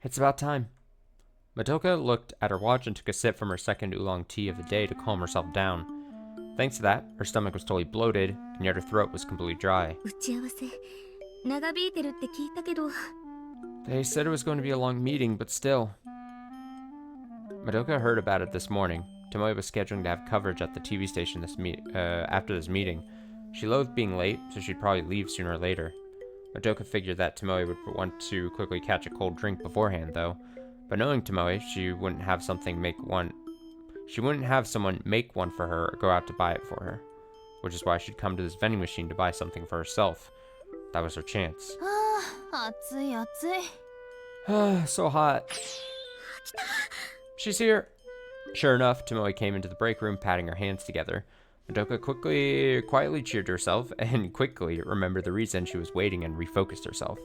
It's about time. Madoka looked at her watch and took a sip from her second oolong tea of the day to calm herself down. Thanks to that, her stomach was totally bloated, and yet her throat was completely dry. They said it was going to be a long meeting, but still. Madoka heard about it this morning. Tomoe was scheduling to have coverage at the TV station after this meeting. She loathed being late, so she'd probably leave sooner or later. Madoka figured that Tomoe would want to quickly catch a cold drink beforehand, though. But knowing Tomoe, she wouldn't have someone make one for her or go out to buy it for her. Which is why she'd come to this vending machine to buy something for herself. That was her chance. So hot. She's here. Sure enough, Tomoe came into the break room, patting her hands together. Madoka quietly cheered to herself, and quickly remembered the reason she was waiting and refocused herself.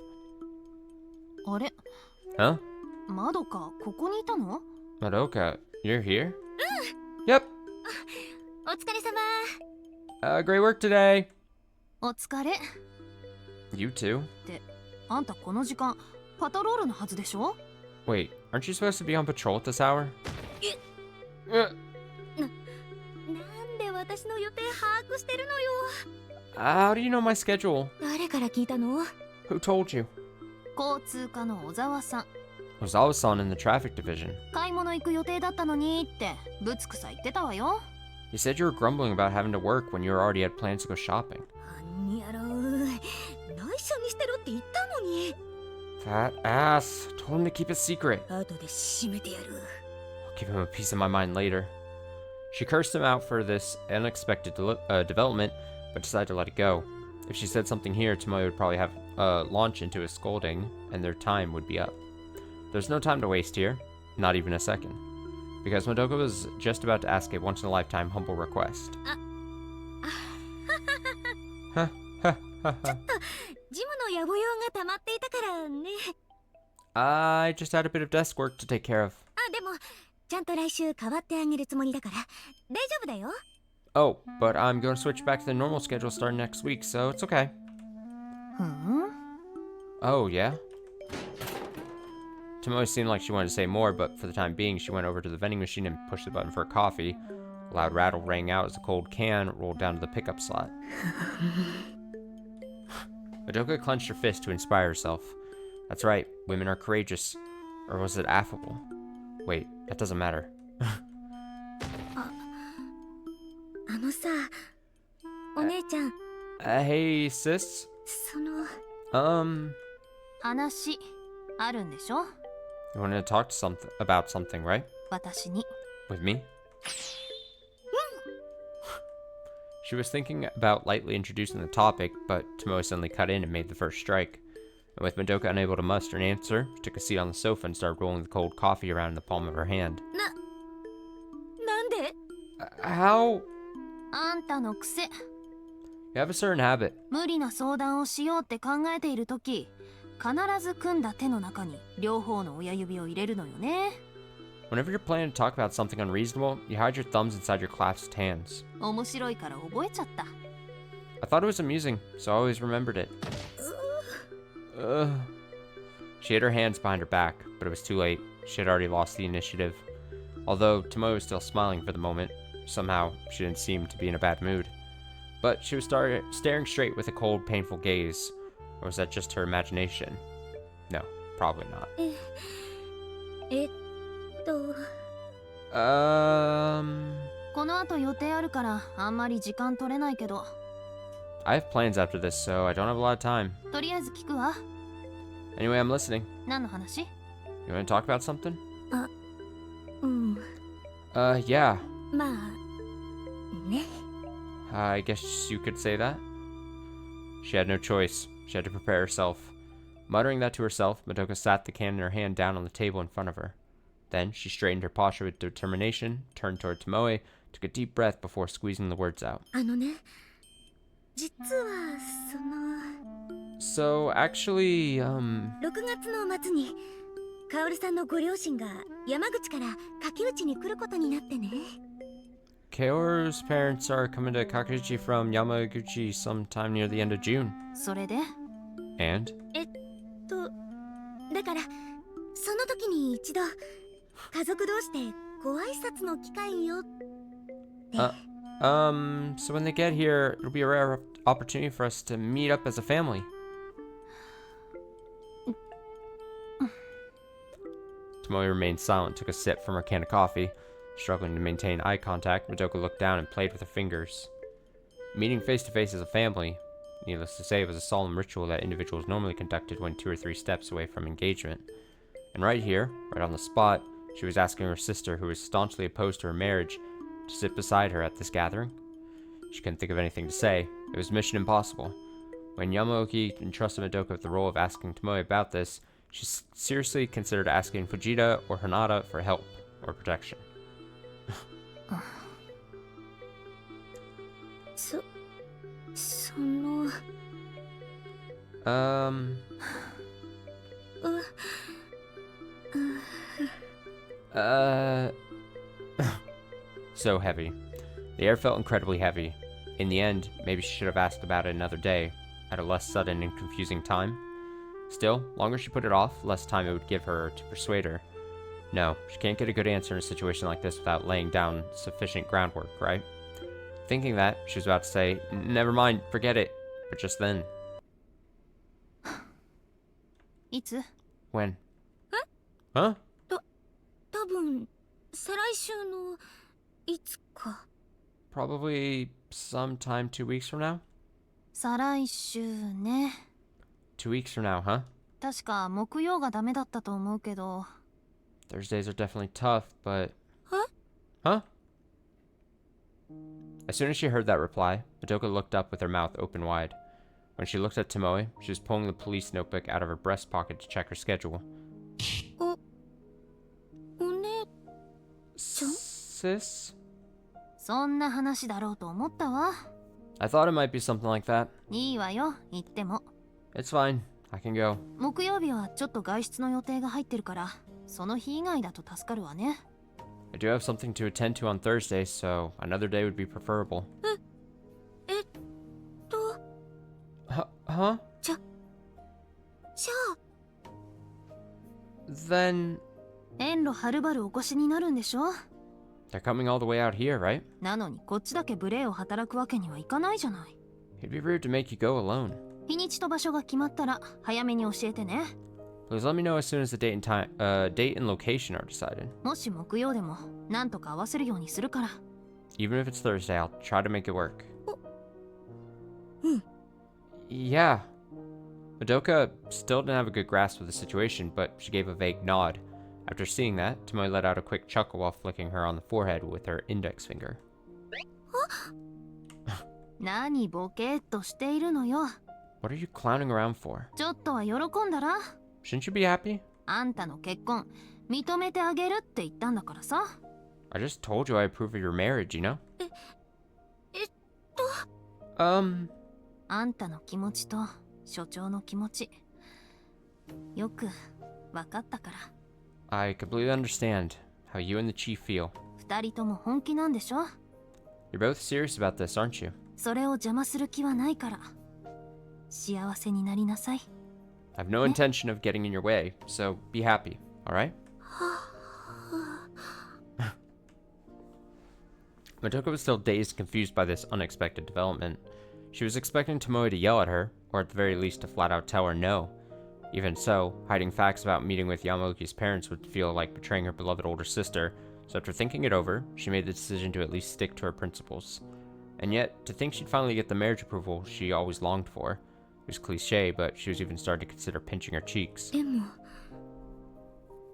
Huh? Madoka, you're here? Yep. Great work today. You too. Wait, aren't you supposed to be on patrol at this hour? How do you know my schedule? Who told you? Ozawa-san in the traffic division. He said you were grumbling about having to work when you already had plans to go shopping. Fat ass. Told him to keep it secret. I'll give him a piece of my mind later. She cursed him out for this unexpected development, but decided to let it go. If she said something here, Tomoe would probably have launch into a scolding, and their time would be up. There's no time to waste here, not even a second, because Madoka was just about to ask a once-in-a-lifetime humble request. I just had a bit of desk work to take care of. Oh, but I'm going to switch back to the normal schedule starting next week, so it's okay. Oh, yeah? Tomoe seemed like she wanted to say more, but for the time being, she went over to the vending machine and pushed the button for a coffee. A loud rattle rang out as the cold can rolled down to the pickup slot. Madoka clenched her fist to inspire herself. That's right, women are courageous. Or was it affable? Wait, that doesn't matter. あのさ、お姉ちゃん、 Hey, sis? その、 話あるんでしょ？ You wanted to talk to about something, right? 私に。 With me? She was thinking about lightly introducing the topic, but Tomoe suddenly cut in and made the first strike. And with Madoka unable to muster an answer, she took a seat on the sofa and started rolling the cold coffee around in the palm of her hand. なんで？ How? あんたの癖。 You have a certain habit. 無理な相談をしようって考えているとき、必ず組んだ手の中に両方の親指を入れるのよね。 Whenever you're planning to talk about something unreasonable, you hide your thumbs inside your clasped hands. 面白いから覚えちゃった。 I thought it was amusing, so I always remembered it. She hid her hands behind her back, but it was too late. She had already lost the initiative. Although Tomoe was still smiling for the moment, somehow she didn't seem to be in a bad mood. But she was staring straight with a cold, painful gaze. Or was that just her imagination? No, probably not. この後予定あるからあんまり時間取れないけど、 I have plans after this, so I don't have a lot of time. とりあえず聞くわ。 Anyway, I'm listening. 何の話？ You want to talk about something? うん、 Yeah. まあ、ね。 I guess you could say that. She had no choice. She had to prepare herself. Muttering that to herself, Madoka sat the can in her hand down on the table in front of her. Then she straightened her posture with determination, turned toward Tomoe, took a deep breath before squeezing the words out. あのね、実はその So, actually, 6月の末にカオルさんのご両親が山口から柿内に来ることになってね。 Kaoru's parents are coming to Kakuchi from Yamaguchi sometime near the end of June. それで？ And? だからその時に一度家族同士でご挨拶の機会よって。 So when they get here, it'll be a rare opportunity for us to meet up as a family. Tomoe remained silent, took a sip from her can of coffee. Struggling to maintain eye contact, Madoka looked down and played with her fingers. Meeting face to face as a family, needless to say, was a solemn ritual that individuals normally conducted when 2 or 3 steps away from engagement. And right here, right on the spot, she was asking her sister, who was staunchly opposed to her marriage, to sit beside her at this gathering. She couldn't think of anything to say. It was mission impossible. When Yamaoki entrusted Madoka with the role of asking Tomoe about this, she seriously considered asking Fujita or Hanada for help or protection. その So heavy. The air felt incredibly heavy. In the end, maybe she should have asked about it another day, at a less sudden and confusing time. Still, longer she put it off, less time it would give her to persuade her. No, she can't get a good answer in a situation like this without laying down sufficient groundwork, right? Thinking that, she was about to say, never mind, forget it. But just then... いつ？ When? Huh? 多分再来週のいつか。 Probably sometime 2 weeks from now? 再来週ね。 2 weeks from now, huh? 確か木曜がダメだったと思うけど。 Thursdays are definitely tough, but... Huh? Huh? As soon as she heard that reply, Madoka looked up with her mouth open wide. When she looked at Tomoe, she was pulling the police notebook out of her breast pocket to check her schedule. お姉ちゃん？ Sis? そんな話だろうと思ったわ。 I thought it might be something like that. いいわよ、言っても。 It's fine. I can go. 木曜日はちょっと外出の予定が入ってるから、その日以外だと助かるわね。 I do have something to attend to on Thursday, so another day would be preferable. じゃ Huh? じゃあ Then... 遠路はるばるお越しになるんでしょ？ They're coming all the way out here, right? なのにこっちだけ無礼を働くわけにはいかないじゃない。 It'd be rude to make you go alone. 日にちと場所が決まったら早めに教えてね。 Please let me know as soon as the date and time, date and location are decided. もし木曜でもなんとか合わせるようにするから。 Even if it's Thursday, I'll try to make it work. Mm. Yeah. Madoka still didn't have a good grasp of the situation, but she gave a vague nod. After seeing that, Tomoe let out a quick chuckle while flicking her on the forehead with her index finger. 何ボケっとしているのよ。 What are you clowning around for? ちょっとは喜んだら。 Shouldn't you be happy? あんたの結婚認めてあげるって言ったんだからさ。 I just told you I approve of your marriage, you know? あんたの気持ちと所長の気持ちよく分かったから。 I completely understand how you and the chief feel. 二人とも本気なんでしょ。 You're both serious about this, aren't you? それを邪魔する気はないから幸せになりなさい。 I have no intention of getting in your way, so be happy, alright? Madoka was still dazed and confused by this unexpected development. She was expecting Tomoe to yell at her, or at the very least to flat out tell her no. Even so, hiding facts about meeting with Yamaoki's parents would feel like betraying her beloved older sister, so after thinking it over, she made the decision to at least stick to her principles. And yet, to think she'd finally get the marriage approval she always longed for. It was cliche, but she was even starting to consider pinching her cheeks. でも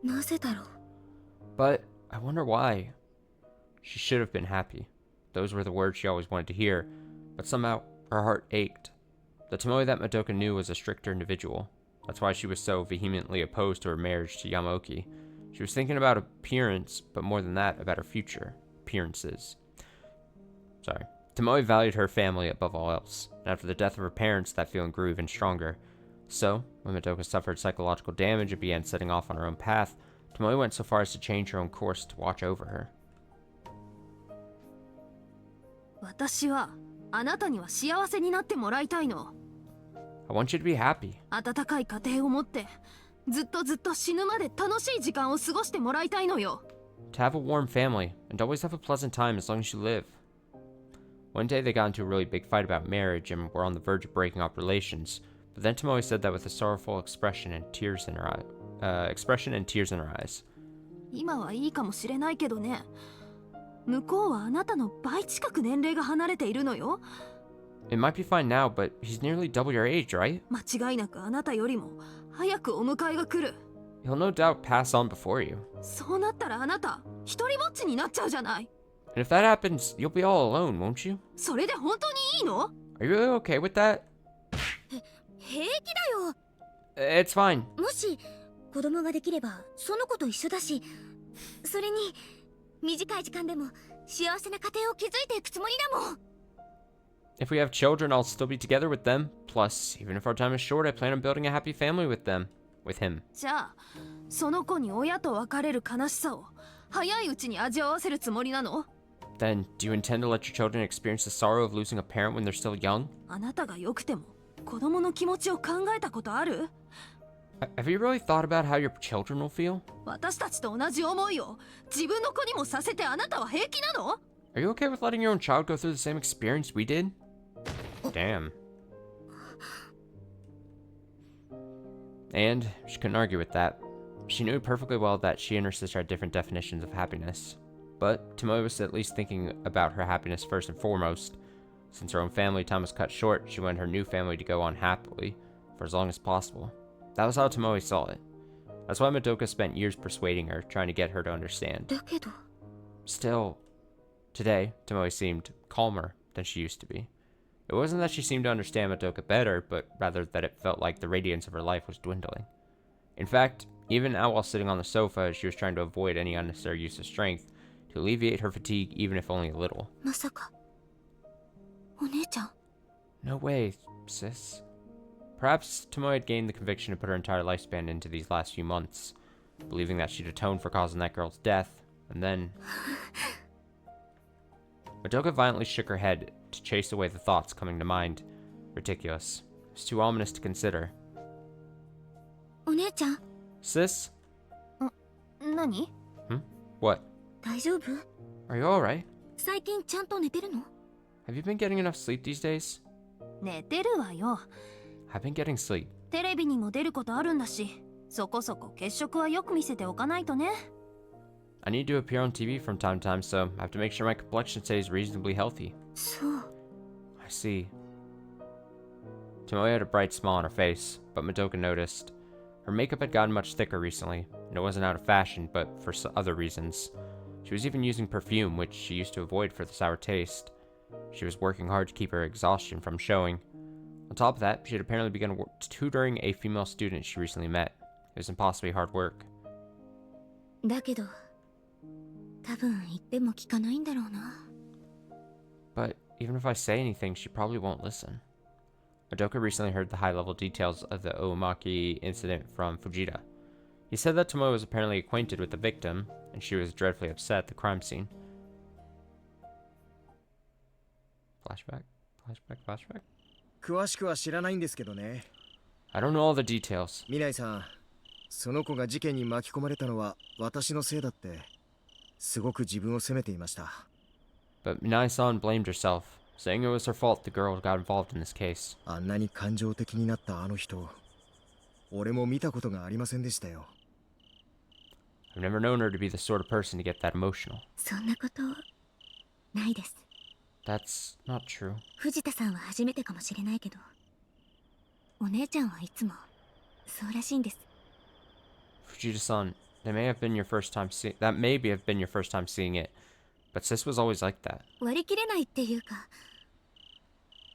なぜだろう。 But I wonder why. She should have been happy. Those were the words she always wanted to hear, but somehow her heart ached. The Tomoe that Madoka knew was a stricter individual. That's why she was so vehemently opposed to her marriage to Yamaoki. She was thinking about appearance, but more than that, about her future. Appearances. Sorry. Tomoe valued her family above all else, and after the death of her parents, that feeling grew even stronger. So, when Madoka suffered psychological damage and began setting off on her own path, Tomoe went so far as to change her own course to watch over her. 私はあなたには幸せになってもらいたいの。 I want you to be happy. 温かい家庭を持ってずっと死ぬまで楽しい時間を過ごしてもらいたいのよ。 To have a warm family, and always have a pleasant time as long as you live. One day they got into a really big fight about marriage and were on the verge of breaking up relations, but then Tomoe said that with a sorrowful expression and tears in her eyes. 今はいいかもしれないけどね。向こうはあなたの倍近く年齢が離れているのよ。 It might be fine now, but he's nearly double your age, right? 間違いなくあなたよりも早くお迎えが来る。 He'll no doubt pass on before you. そうなったらあなた一人ぼっちになっちゃうじゃない。 And if that happens, you'll be all alone, won't you? それで本当にいいの？ Are you really okay with that? 平気だよ。 It's fine. もし子供ができればその子と一緒だし、それに短い時間でも幸せな家庭を築いていくつもりだもん。 If we have children, I'll still be together with them. Plus, even if our time is short, I plan on building a happy family with them. With him. じゃあその子に親と別れる悲しさを早いうちに味わわせるつもりなの？ Then, do you intend to let your children experience the sorrow of losing a parent when they're still young? あなたが良くても子供の気持ちを考えたことある？ Have you really thought about how your children will feel? 私たちと同じ思いを自分の子にもさせてあなたは平気なの？ Are you okay with letting your own child go through the same experience we did? Damn. And she couldn't argue with that. She knew perfectly well that she and her sister had different definitions of happiness. But Tomoe was at least thinking about her happiness first and foremost. Since her own family time was cut short, she wanted her new family to go on happily for as long as possible. That was how Tomoe saw it. That's why Madoka spent years persuading her, trying to get her to understand. だけど Still, today, Tomoe seemed calmer than she used to be. It wasn't that she seemed to understand Madoka better, but rather that it felt like the radiance of her life was dwindling. In fact, even now while sitting on the sofa, she was trying to avoid any unnecessary use of strength to alleviate her fatigue, even if only a little. まさかお姉ちゃん。 No way, sis. Perhaps Tomoe had gained the conviction to put her entire lifespan into these last few months, believing that she'd atone for causing that girl's death, and then... Madoka violently shook her head to chase away the thoughts coming to mind. Ridiculous. It was too ominous to consider. お姉ちゃん Sis? 何？ What? 大丈夫？ Are you alright? 最近ちゃんと寝てるの？ Have you been getting enough sleep these days? 寝てるわよ。I've been getting sleep. テレビにも出ることあるんだし、そこそこ血色はよく見せておかないとね。I need to appear on TV from time to time, so I have to make sure my complexion stays reasonably healthy. そう。I see. Tomoe had a bright smile on her face, but Madoka noticed. Her makeup had gotten much thicker recently, and it wasn't out of fashion, but for other reasons. She was even using perfume, which she used to avoid for the sour taste. She was working hard to keep her exhaustion from showing. On top of that, she had apparently begun tutoring a female student she recently met. It was impossibly hard work. だけど、多分言っても聞かないんだろうな。But even if I say anything, she probably won't listen. Madoka recently heard the high-level details of the Umineko incident from Fujita. He said that Tomoe was apparently acquainted with the victim, and she was dreadfully upset at the crime scene. Flashback? Flashback? 詳しくは知らないんですけどね。I don't know all the details. ミナイさん、その子が事件に巻き込まれたのは私のせいだって、すごく自分を責めていました。But Minai-san blamed herself, saying it was her fault the girl got involved in this case. あんなに感情的になったあの人、俺も見たことがありませんでしたよ。I've never known her to be the sort of person to get that emotional. そんなことないです。That's not true. 藤田さんは初めてかもしれないけど、お姉ちゃんはいつもそうらしいんです。Fujita-san, that may have been your first time seeing it, but sis was always like that. 割り切れないっていうか、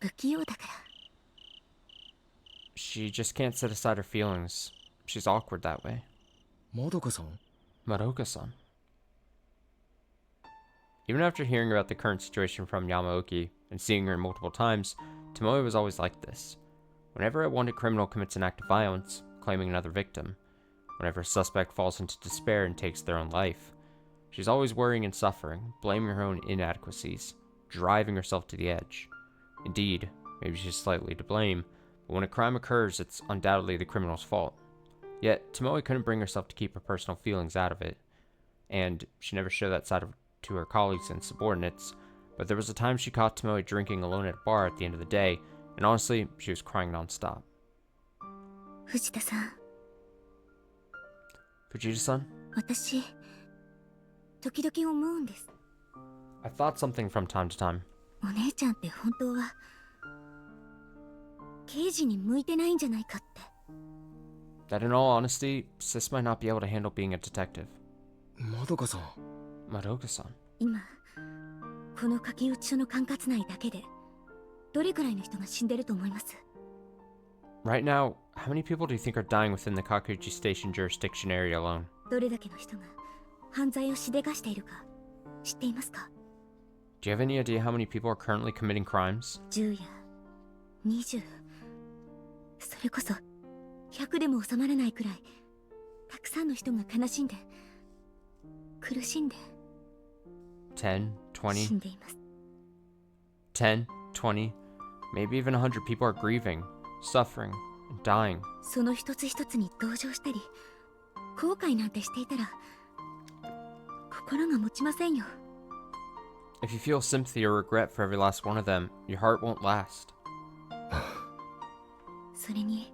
不器用だから。She just can't set aside her feelings. She's awkward that way. まどかさん Madoka-san. Even after hearing about the current situation from Yamaoki and seeing her multiple times, Tomoe was always like this. Whenever a wanted criminal commits an act of violence, claiming another victim, whenever a suspect falls into despair and takes their own life, she's always worrying and suffering, blaming her own inadequacies, driving herself to the edge. Indeed, maybe she's slightly to blame, but when a crime occurs, it's undoubtedly the criminal's fault. Yet, Tomoe couldn't bring herself to keep her personal feelings out of it, and she never showed that side to her colleagues and subordinates, but there was a time she caught Tomoe drinking alone at a bar at the end of the day, and honestly, she was crying non-stop. 藤田さん、 Fujita-san? 私、時々思うんです。 I thought something from time to time. お姉ちゃんって本当は刑事に向いてないんじゃないかって。 That in all honesty, sis might not be able to handle being a detective. まどかさん Madoka-san. 今この書き打ち書の管轄内だけでどれくらいの人が死んでると思います？ Right now, how many people do you think are dying within the Kakuji Station jurisdiction area alone? どれだけの人が犯罪をしでかしているか知っていますか？ Do you have any idea how many people are currently committing crimes? 10や20、それこそ100でも収まらないくらいたくさんの人が悲しんで苦しんで 10, 死 20, んでいます。 10, 20, maybe even 100 people are grieving, suffering, and dying. その一つ一つに同情したり後悔なんてしていたら心が持ちませんよ。 If you feel sympathy or regret for every last one of them, your heart won't last. それに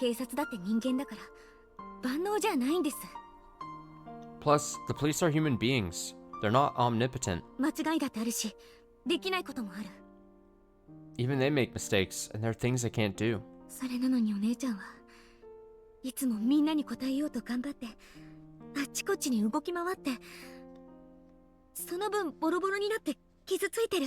警察だって人間だから万能じゃないんです。 Plus, the police are human beings. They're not omnipotent. 間違いだってあるしできないこともある。 Even they make mistakes, and there are things they can't do. それなのにお姉ちゃんはいつもみんなに応えようと頑張ってあっちこっちに動き回ってその分ボロボロになって傷ついてる。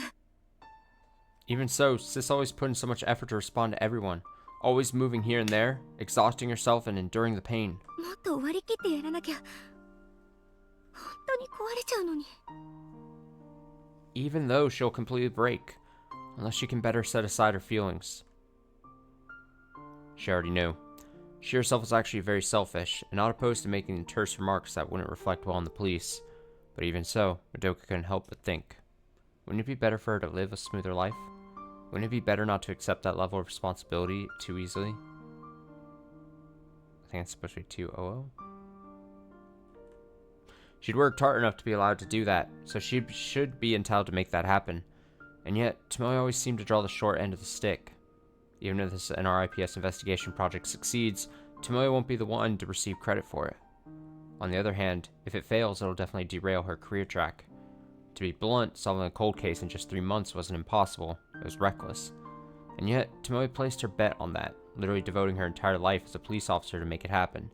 Even so, sis always put in so much effort to respond to everyone, always moving here and there, exhausting herself and enduring the pain. もっと割り切ってやらなきゃ本当に壊れちゃうのに。 Even though she'll completely break, unless she can better set aside her feelings. She already knew. She herself was actually very selfish, and not opposed to making terse remarks that wouldn't reflect well on the police. But even so, Madoka couldn't help but think. Wouldn't it be better for her to live a smoother life? Wouldn't it be better not to accept that level of responsibility too easily? I think it's supposed to be 200. She'd worked hard enough to be allowed to do that, so she should be entitled to make that happen. And yet, Tomoe always seemed to draw the short end of the stick. Even if this NRIPS investigation project succeeds, Tomoe won't be the one to receive credit for it. On the other hand, if it fails, it'll definitely derail her career track. To be blunt, solving a cold case in just 3 months wasn't impossible, it was reckless. And yet, Tomoe placed her bet on that, literally devoting her entire life as a police officer to make it happen.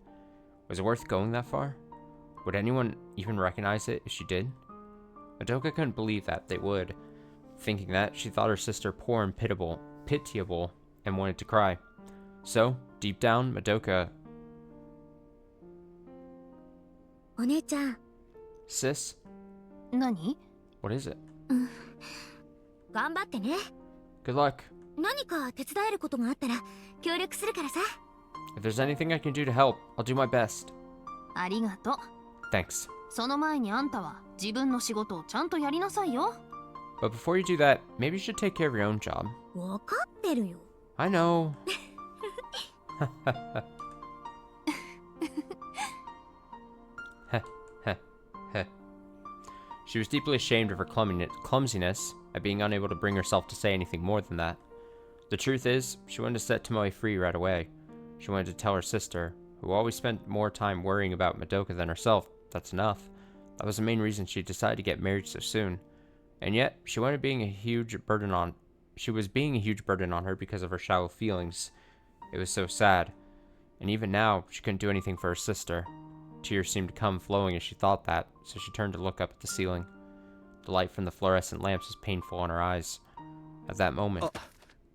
Was it worth going that far? Would anyone even recognize it if she did? Madoka couldn't believe that they would. Thinking that, she thought her sister poor and pitiable, and wanted to cry. So, deep down, Madoka... お姉ちゃん Sis? 何？ What is it? 頑張ってね Good luck. 何か手伝えることがあったら協力するからさ If there's anything I can do to help, I'll do my best. ありがとう。 Thanks. その前にあんたは自分の仕事をちゃんとやりなさいよ。 But before you do that, maybe you should take care of your own job. わかってるよ I know. She was deeply ashamed of her clumsiness at being unable to bring herself to say anything more than that. The truth is, she wanted to set Tomoe free right away. She wanted to tell her sister, who always spent more time worrying about Madoka than herself, that's enough. That was the main reason she decided to get married so soon. And yet, she was being a huge burden on her because of her shallow feelings. It was so sad. And even now, she couldn't do anything for her sister. Tears seemed to come flowing as she thought that, so she turned to look up at the ceiling. The light from the fluorescent lamps was painful on her eyes. At that moment...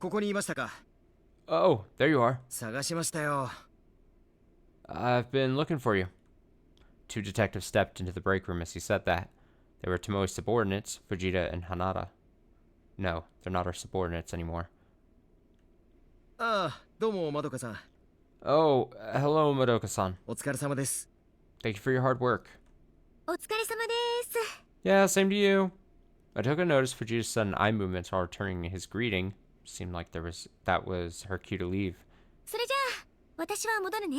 ここにいましたか Oh, there you are. 探しましたよ I've been looking for you. 2 detectives stepped into the break room as he said that. They were Tomoe's subordinates, Fujita and Hanada. No, they're not our subordinates anymore. ああどうもまどかさん Oh, hello, Madoka-san. お疲れ様です Thank you for your hard work. お疲れ様です Yeah, same to you. Madoka noticed Fujita's sudden eye movements while returning his greeting. Seemed like that was her cue to leave. それじゃあ私は戻るね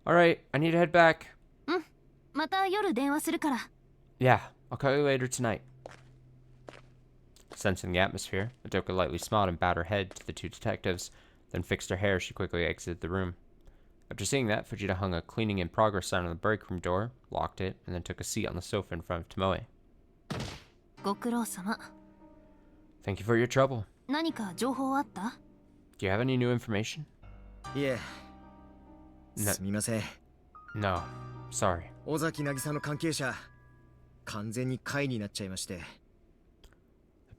Alright, I need to head back. また夜電話するから。 Yeah, I'll call you later tonight. Sensing the atmosphere, Madoka lightly smiled and bowed her head to the 2 detectives, then fixed her hair as she quickly exited the room. After seeing that, Fujita hung a cleaning in progress sign on the break room door, locked it, and then took a seat on the sofa in front of Tomoe. ご苦労様。 Thank you for your trouble. 何か情報あった？ Do you have any new information? いえなすみません No. Sorry. 尾崎渚の関係者完全に貝になっちゃいまして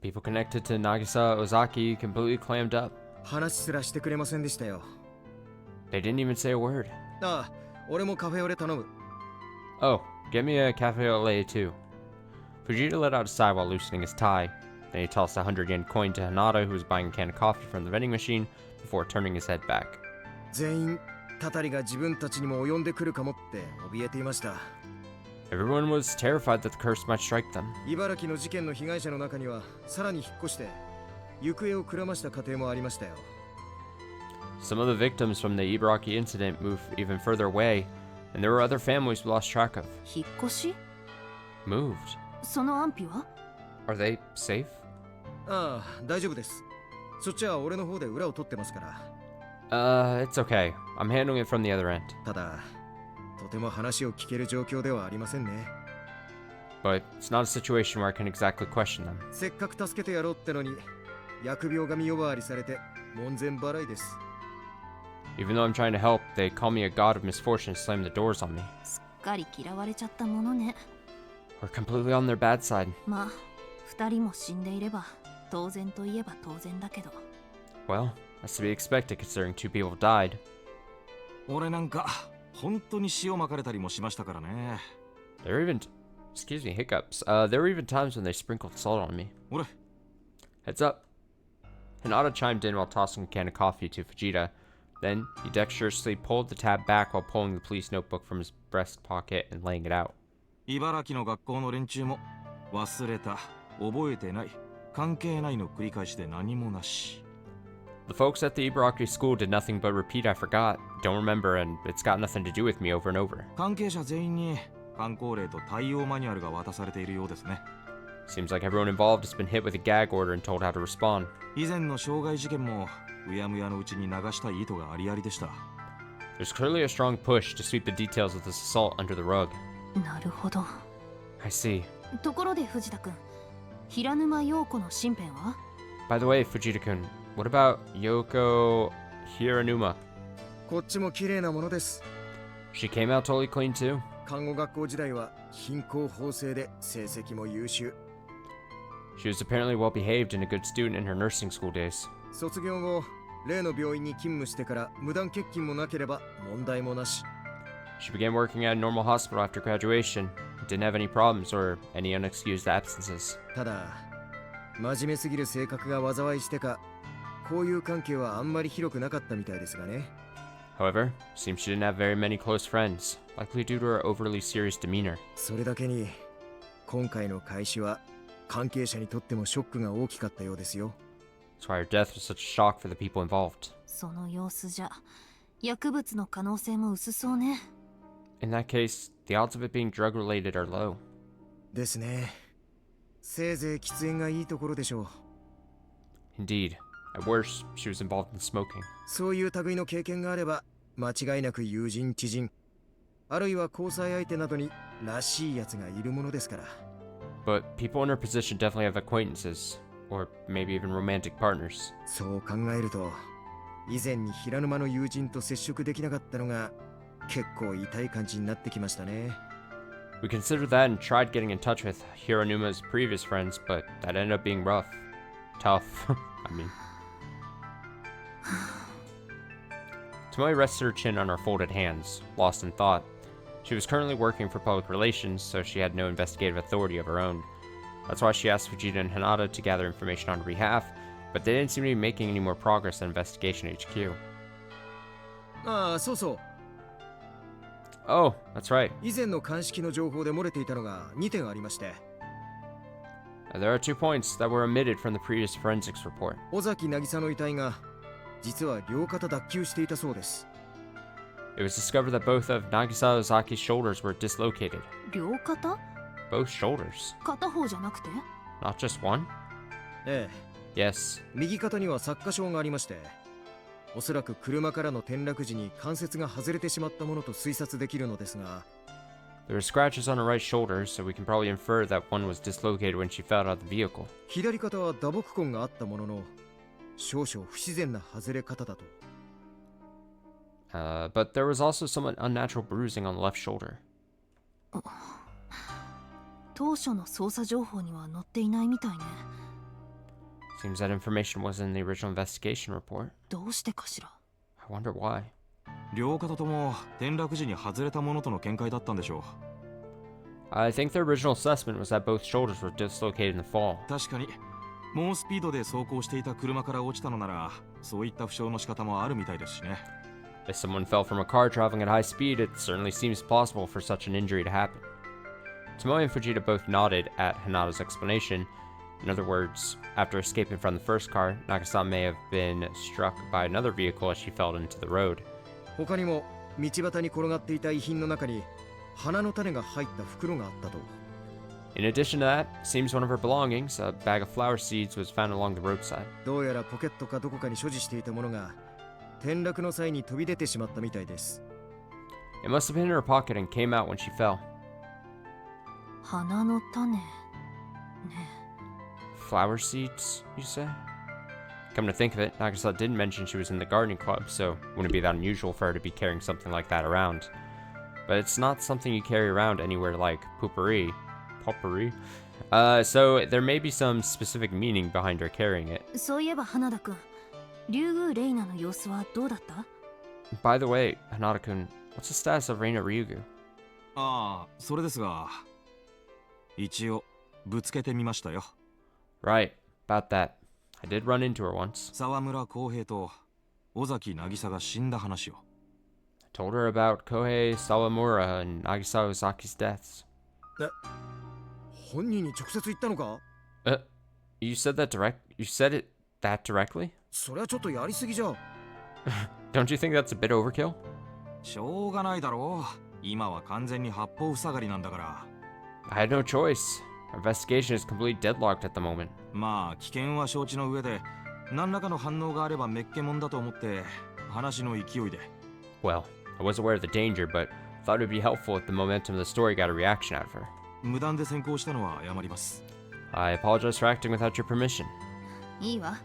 The people connected to Nagisa Ozaki completely clammed up. 話すらしてくれませんでしたよ They didn't even say a word. ああ俺もカフェオレ頼む Oh, get me a cafe au lait too. Fujita let out a sigh while loosening his tie. Then he tossed a 100-yen coin to Hanada, who was buying a can of coffee from the vending machine, before turning his head back. 全員たたりが自分たちにも及んでくるかもって怯えていました Everyone was terrified that the curse might strike them. 茨城の事件の被害者の中にはさらに引っ越して行方をくらました家庭もありましたよ Some of the victims from the Ibaraki incident moved even further away, and there were other families we lost track of. 引っ越し？ Moved. その安否は？ Are they safe? ああ大丈夫ですそっちは俺の方で裏を取ってますから It's okay. I'm handling it from the other end. ただとても話を聞ける状況ではありませんね But it's not a situation where I can exactly question them. せっかく助けてやろうってのに疫病神呼ばわりされて門前払いです す Even though I'm trying to help, they call me a god of misfortune and slam the doors on me. っかり嫌われちゃったものね。 We're completely on their bad side. まあ、2人も死んでいれば当然といえば当然だけど。 Well, that's to be expected considering 2 people died. 俺なんか本当に塩まかれたりもしましたからね There were even, excuse me, hiccups. There were even times when they sprinkled salt on me. 俺 Heads up. Hinata chimed in while tossing a can of coffee to Fujita. Then, he dexterously pulled the tab back while pulling the police notebook from his breast pocket and laying it out. 茨城の学校の連中も忘れた覚えてない関係ないの繰り返しで何もなし The folks at the Ibaraki school did nothing but repeat I forgot, don't remember, and it's got nothing to do with me over and over. 関係者全員に観光令と対応マニュアルが渡されているようですね Seems like everyone involved has been hit with a gag order and told how to respond. 以前の傷害事件もうやむやのうちに流したい意図がありありでした。 There's clearly a strong push to sweep the details of this assault under the rug. なるほど。 I see. ところで藤田君、平沼陽子の身辺は？ By the way, Fujita-kun, what about Yoko Hiranuma? こっちも綺麗なものです。 She came out totally clean too. 看護学校時代は貧困法制で成績も優秀。 She was apparently well behaved and a good student in her nursing school days. 卒業後、例の病院に勤務してから無断欠勤もなければ問題もなし。 She began working at a normal hospital after graduation. Didn't have any problems or any unexcused absences. ただ、真面目すぎる性格が災いしてか、交友関係はあんまり広くなかったみたいですがね。 However, seems she didn't have very many close friends, likely due to her overly serious demeanor. それだけに、今回の開始は関係者にとってもショックが大きかったようですよ。 That's why her death was such a shock for the people involved. その様子じゃ、薬物の可能性も薄そうね。In that case, the odds of it being drug-related are low. ですね。せいぜい喫煙がいいところでしょう。 Indeed. At worst, she was involved in smoking. そういう類の経験があれば、間違いなく友人、知人、あるいは交際相手などにらしいやつがいるものですから。But people in her position definitely have acquaintances, or maybe even romantic partners. そう考えると、以前に平沼の友人と接触できなかったのが結構痛い感じになってきましたね。 We considered that and tried getting in touch with Hiranuma's previous friends, but that ended up being rough. Tough, I mean. Tomoe rested her chin on her folded hands, lost in thought. She was currently working for public relations, so she had no investigative authority of her own. That's why she asked Fujita and Hanada to gather information on her behalf, but they didn't seem to be making any more progress on Investigation HQ. ああ、そうそう。 Oh, that's right. 以前の鑑識の情報で漏れていたのが2点ありまして。 There are 2 points that were omitted from the previous forensics report. 尾崎渚の遺体が実は両肩脱臼していたそうです。 It was discovered that both of Nagisa Ozaki's shoulders were dislocated. 両肩？ Both shoulders. 片方じゃなくて？ Not just one? ええ。 Yes. 右肩には擦過傷がありまして、おそらく車からの転落時に関節が外れてしまったものと推察できるのですが、 There were scratches on her right shoulder, so we can probably infer that one was dislocated when she fell out of the vehicle. 左肩は打撲痕があったものの、少々不自然な外れ方だと。 But there was also somewhat unnatural bruising on the left shoulder. 当初の捜査情報には載っていないみたいね。 Seems that information was in the original investigation report. どうしてかしら。 I wonder why. 両肩とも転落時に外れたものとの見解だったんでしょ I think the original assessment was that both shoulders were dislocated in the fall. う。確かに猛スピードで走行していた車から落ちたのなら、そういった負傷の仕方もあるみたいですしね。 If someone fell from a car traveling at high speed, it certainly seems plausible for such an injury to happen. Tomoe and Fujita both nodded at Hanada's explanation. In other words, after escaping from the first car, Nagasa may have been struck by another vehicle as she fell into the road. 他にも道端に転がっていた遺品の中に花の種が入った袋があったと。 In addition to that, seems one of her belongings, a bag of flower seeds, was found along the roadside. どうやらポケットかどこかに所持していたものが転落の際に飛び出てしまったみたいです。 It must have been in her pocket and came out when she fell. 花の種ね。 Flower seeds, you say? Come to think of it, Nagasa did mention she was in the gardening club, so wouldn't be that unusual for her to be carrying something like that around. But it's not something you carry around anywhere like potpourri. So there may be some specific meaning behind her carrying it. そういえば花田くん、竜宮レイナの様子はどうだった？ By the way, Hanada-kun, what's the status of Reina Ryugu? ああ、それですが、一応ぶつけてみましたよ。 Right, about that. I did run into her once. 沢村浩平と尾崎渚が死んだ話を。 I told her about Kohei Sawamura and Nagisa Ozaki's deaths. 本人に直接言ったのか？ You said it that directly? それはちょっとやりすぎじゃ。 Don't you think that's a bit overkill? しょうがないだろう。今は完全に八方塞がりなんだから。 I had no choice. Our investigation is completely deadlocked at the moment. まあ危険は承知の上で何らかの反応があればめっけもんだと思って話の勢いで。 Well, I was aware of the danger, but thought it would be helpful if the momentum of the story got a reaction out of her. 無断で先行したのは謝ります。 I apologize for acting without your permission. いいわ。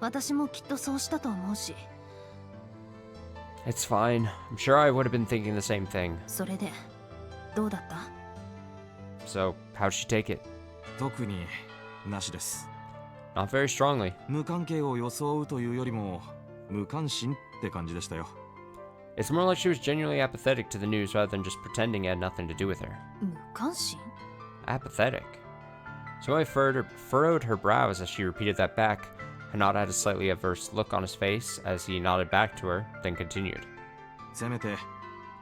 私もきっとそうしたと思うし。 It's fine. I'm sure I would have been thinking the same thing. それでどうだった？ So, how'd she take it? 特になしです。 Not very strongly. 無関係を装うというよりも無関心って感じでしたよ。 It's more like she was genuinely apathetic to the news rather than just pretending it had nothing to do with her. 無関心？ Apathetic? Somebody furrowed her brows as she repeated that back. Hanada had a slightly averse look on his face as he nodded back to her, then continued. せめて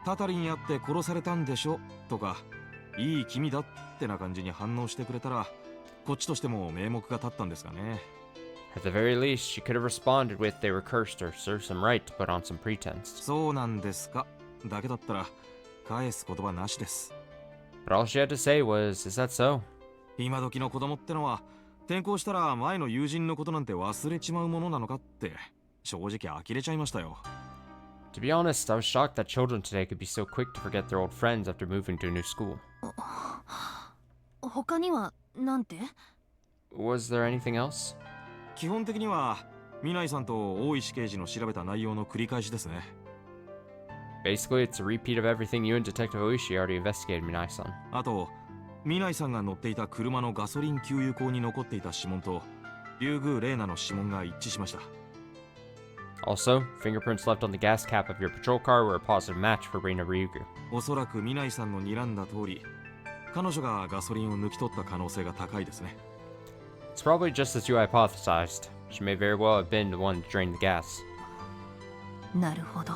タタリにあって殺されたんでしょとかいい気味だってな感じに反応してくれたらこっちとしても名目が立ったんですがね。 At the very least, she could have responded with they were cursed or served some right to put on some pretense. そうなんですかだけだったら返す言葉なしです。 But all she had to say was, is that so? 今時の子供ってのは転校したら前の友人のことなんて忘れちまうものなのかって正直呆れちゃいましたよ。 To be honest, I was shocked that children today could be so quick to forget their old friends after moving to a new school. 他にはなんて？ Was there anything else? 基本的には南井さんと大石刑事の調べた内容の繰り返しですね。 Basically, it's a repeat of everything you and Detective Oishi already investigated, Minai-san. あと南井さんが乗っていた車のガソリン給油口に残っていた指紋と竜宮玲奈の指紋が一致しました。 Also, fingerprints left on the gas cap of your patrol car were a positive match for Reina Ryugu. おそらく南井さんの睨んだ通り彼女がガソリンを抜き取った可能性が高いですね。 It's probably just as you hypothesized. She may very well have been the one to drain the gas. なるほど。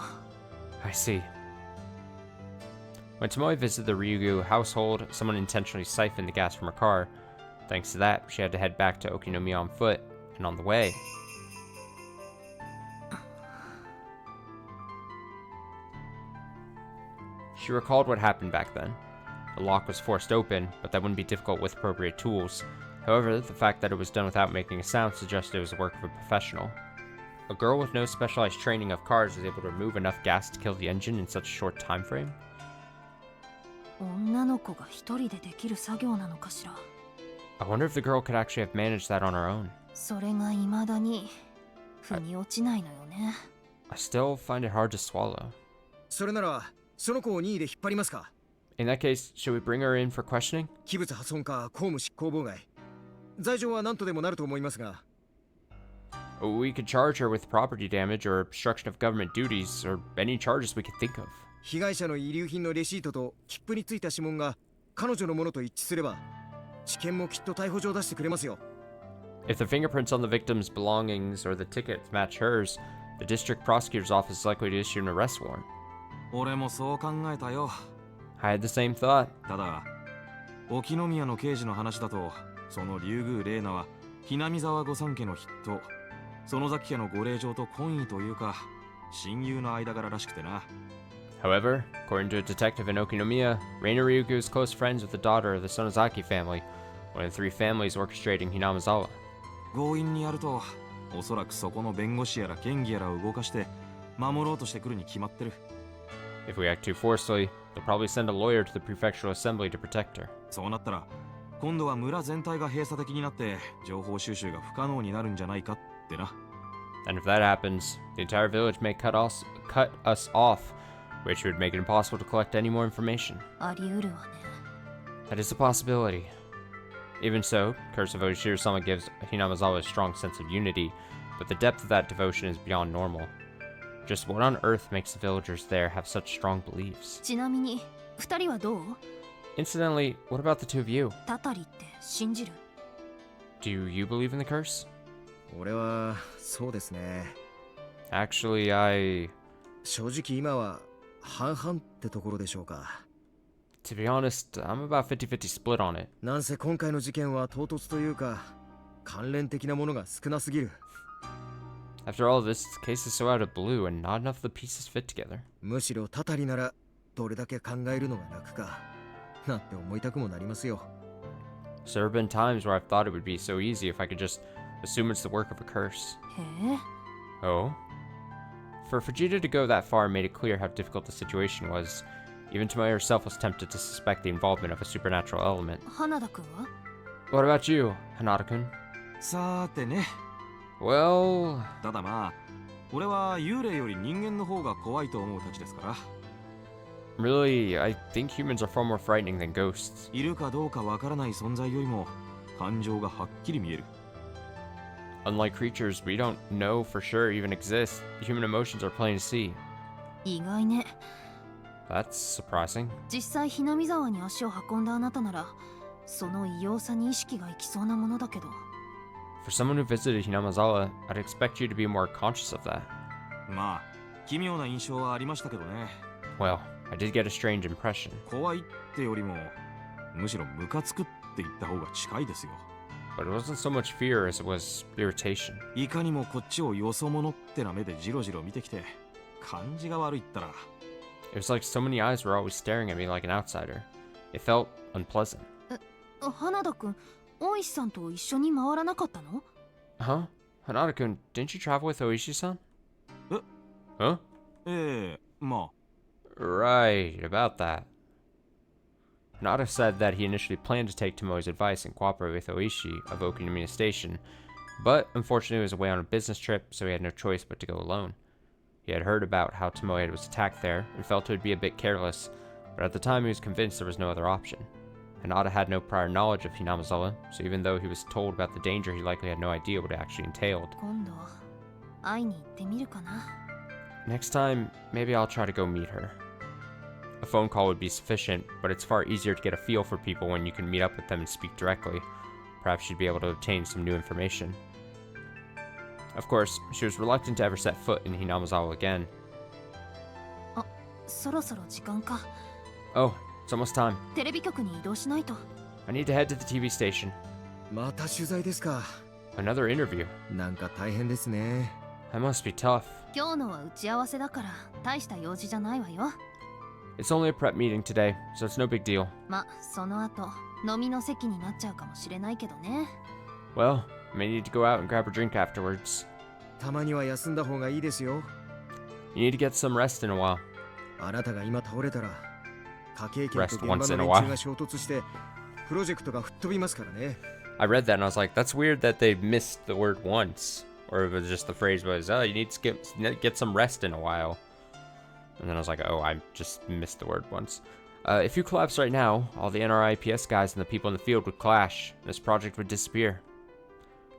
I see. When Tomoe visited the Ryugu household, someone intentionally siphoned the gas from her car. Thanks to that, she had to head back to Okinomiya on foot, and on the way... She recalled what happened back then. The lock was forced open, but that wouldn't be difficult with appropriate tools. However, the fact that it was done without making a sound suggested it was the work of a professional. A girl with no specialized training of cars was able to remove enough gas to kill the engine in such a short time frame? 女の子が一人でできる作業なのかしら。 I wonder if the girl could actually have managed that on her own. それが未だに腑に落ちないのよね。 I still find it hard to swallow. それならその子を任意で引っ張りますか？ In that case, should we bring her in for questioning? 器物破損か公務執行妨害。罪状は何とでもなると思いますが。 We could charge her with property damage or obstruction of government duties or any charges we could think of. 被害者の遺留品のレシートと切符についた指紋が彼女のものと一致すれば、地検もきっと逮捕状を出してくれますよ。 If the fingerprints on the victim's belongings or the tickets match hers, the district prosecutor's office is likely to issue an arrest warrant. 俺もそう考えたよ。 I had the same thought. ただ沖宮の刑事の話だとその竜宮玲奈はひなみ沢御三家の筆頭園崎家のご令嬢と懇意というか親友の間柄らしくてな。 However, according to a detective in Okinomiya, Reina Ryugu is close friends with the daughter of the Sonozaki family, one of the three families orchestrating Hinamizawa. 強引にやるとおそらくそこの弁護士やら県議やらを動かして守ろうとしてくるに決まってる。 If we act too forcefully, they'll probably send a lawyer to the prefectural assembly to protect her. そうなったら今度は村全体が閉鎖的になって情報収集が不可能になるんじゃないかってな。 And if that happens, the entire village may cut us off, which would make it impossible to collect any more information. あり得るわね。 That is a possibility. Even so, Curse of Oshiro-sama gives Hinamizawa a strong sense of unity, but the depth of that devotion is beyond normal. Just what on earth makes the villagers there have such strong beliefs? ちなみに二人はどう？ Incidentally, what about the two of you? タタリって信じる？ Do you believe in the curse? 俺はそうですね。 Actually, I... 正直今は半々ってところでしょうか。 To be honest, I'm about 50-50 split on it. なんせ今回の事件は唐突というか関連的なものが少なすぎる。 After all, this case is so out of blue and not enough of the pieces fit together. むしろタタリならどれだけ考えるのが楽かなんて思いたくもなりますよ。 There have been times where I've thought it would be so easy if I could just assume it's the work of a curse. へえ。 Oh? For Vegeta to go that far made it clear how difficult the situation was. Even Tomoe herself was tempted to suspect the involvement of a supernatural element. 花田くんは What about you, Hanada-kun? さーてね。 Well... ただまあ、俺は幽霊より人間の方が怖いと思うたちですから。 Really, I think humans are far more frightening than ghosts. いるかどうかわからない存在よりも感情がはっきり見える。 Unlike creatures we don't know for sure even exist, human emotions are plain to see. 意外ね。 That's surprising. 実際ひなみ沢に足を運んだあなたなら、その異様さに意識がいきそうなものだけど。 For someone who visited Hinamazawa, I'd expect you to be more conscious of that. まあ、奇妙な印象はありましたけどね。 Well, I did get a strange impression. 怖いってよりも、むしろムカつくって言った方が近いですよ。 But it wasn't so much fear as it was irritation. いかにもこっちをよそ者ってな目でジロジロ見てきて、感じが悪いったら。 It was like so many eyes were always staring at me like an outsider. It felt unpleasant. 花田くん、大石さんと一緒に回らなかったの？ Huh? Hanada-kun, didn't you travel with Oishi-san? Huh? まあ。 Right, about that. Hanada said that he initially planned to take Tomoe's advice and cooperate with Oishi of Okinomiya Station, but unfortunately he was away on a business trip, so he had no choice but to go alone. He had heard about how Tomoe was attacked there, and felt it would be a bit careless, but at the time he was convinced there was no other option. Hanada had no prior knowledge of Hinamazawa, so even though he was told about the danger, he likely had no idea what it actually entailed. 今度会いに行ってみるかな。 Next time, maybe I'll try to go meet her. A phone call would be sufficient, but it's far easier to get a feel for people when you can meet up with them and speak directly. Perhaps she'd be able to obtain some new information. Of course, she was reluctant to ever set foot in Hinamazawa again. そろそろ時間か。 Oh, it's almost time. テレビ局に移動しないと。 I need to head to the TV station. また取材ですか。 Another interview. なんか大変ですね。 That must be tough. 今日のは打ち合わせだから大した用事じゃないわよ。 It's only a prep meeting today, so it's no big deal. ま、その後飲みの席になっちゃうかもしれないけどね。 Well, I may need to go out and grab a drink afterwards. たまには休んだ方がいいですよ。 You need to get some rest in a while. あなたが今倒れたら、科警研と Rest 現場 once の in a 連 while. 中が衝突して、プロジェクトが吹っ飛びますからね。I read that and I was like, that's weird that they missed the word once. Or it was just the phrase was, oh, you need to get some rest in a while. And then I was like, oh, I just missed the word once. If you collapse right now, all the NRIPS guys and the people in the field would clash, and this project would disappear.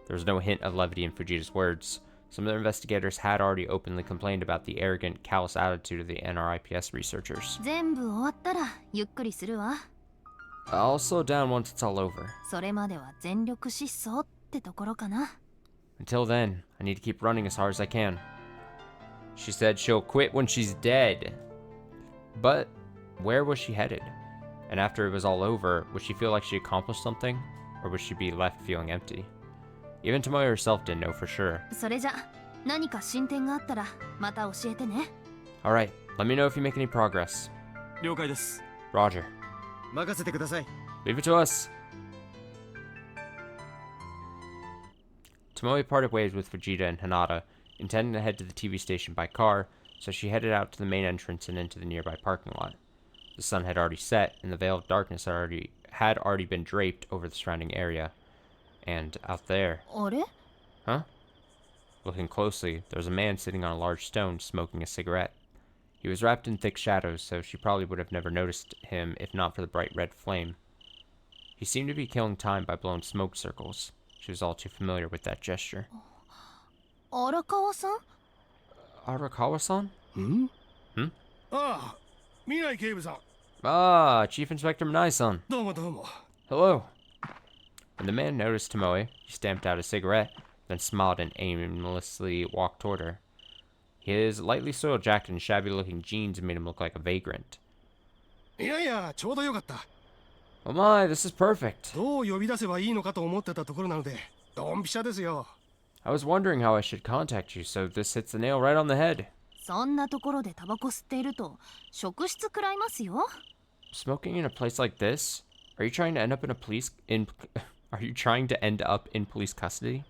There was no hint of levity in Fujita's words. Some of the investigators had already openly complained about the arrogant, callous attitude of the NRIPS researchers. 全部終わったらゆっくりするわ。 I'll slow down once it's all over. それまでは全力疾走ってところかな。 Until then, I need to keep running as hard as I can. She said she'll quit when she's dead. But where was she headed? And after it was all over, would she feel like she accomplished something? Or would she be left feeling empty? Even Tomoe herself didn't know for sure. それじゃ何か進展があったらまた教えてね。 Alright, let me know if you make any progress. 了解です。 Roger. 任せてください。 Leave it to us. Tomoe parted ways with Vegeta and Hanada, intending to head to the TV station by car, so she headed out to the main entrance and into the nearby parking lot. The sun had already set, and the veil of darkness had already been draped over the surrounding area. And out there... あれ？ Huh? Looking closely, there was a man sitting on a large stone smoking a cigarette. He was wrapped in thick shadows, so she probably would have never noticed him if not for the bright red flame. He seemed to be killing time by blowing smoke circles. She was all too familiar with that gesture. 荒川さん？ Arakawa-san? ああ、未来警部さん。 Ah, Chief Inspector Minai-san. どうもどうも。 Hello. When the man noticed Tomoe, he stamped out a cigarette, then smiled and aimlessly walked toward her. His lightly soiled jacket and shabby-looking jeans made him look like a vagrant. いやいや、ちょうどよかった。 Oh my, this is perfect. どう呼び出せばいいのかと思ってたところなので、ドンピシャですよ。 I was wondering how I should contact you, so this hits the nail right on the head. そんなところでタバコ吸っていると職質食らいますよ。 Smoking in a place like this? Are you trying to end up in police custody?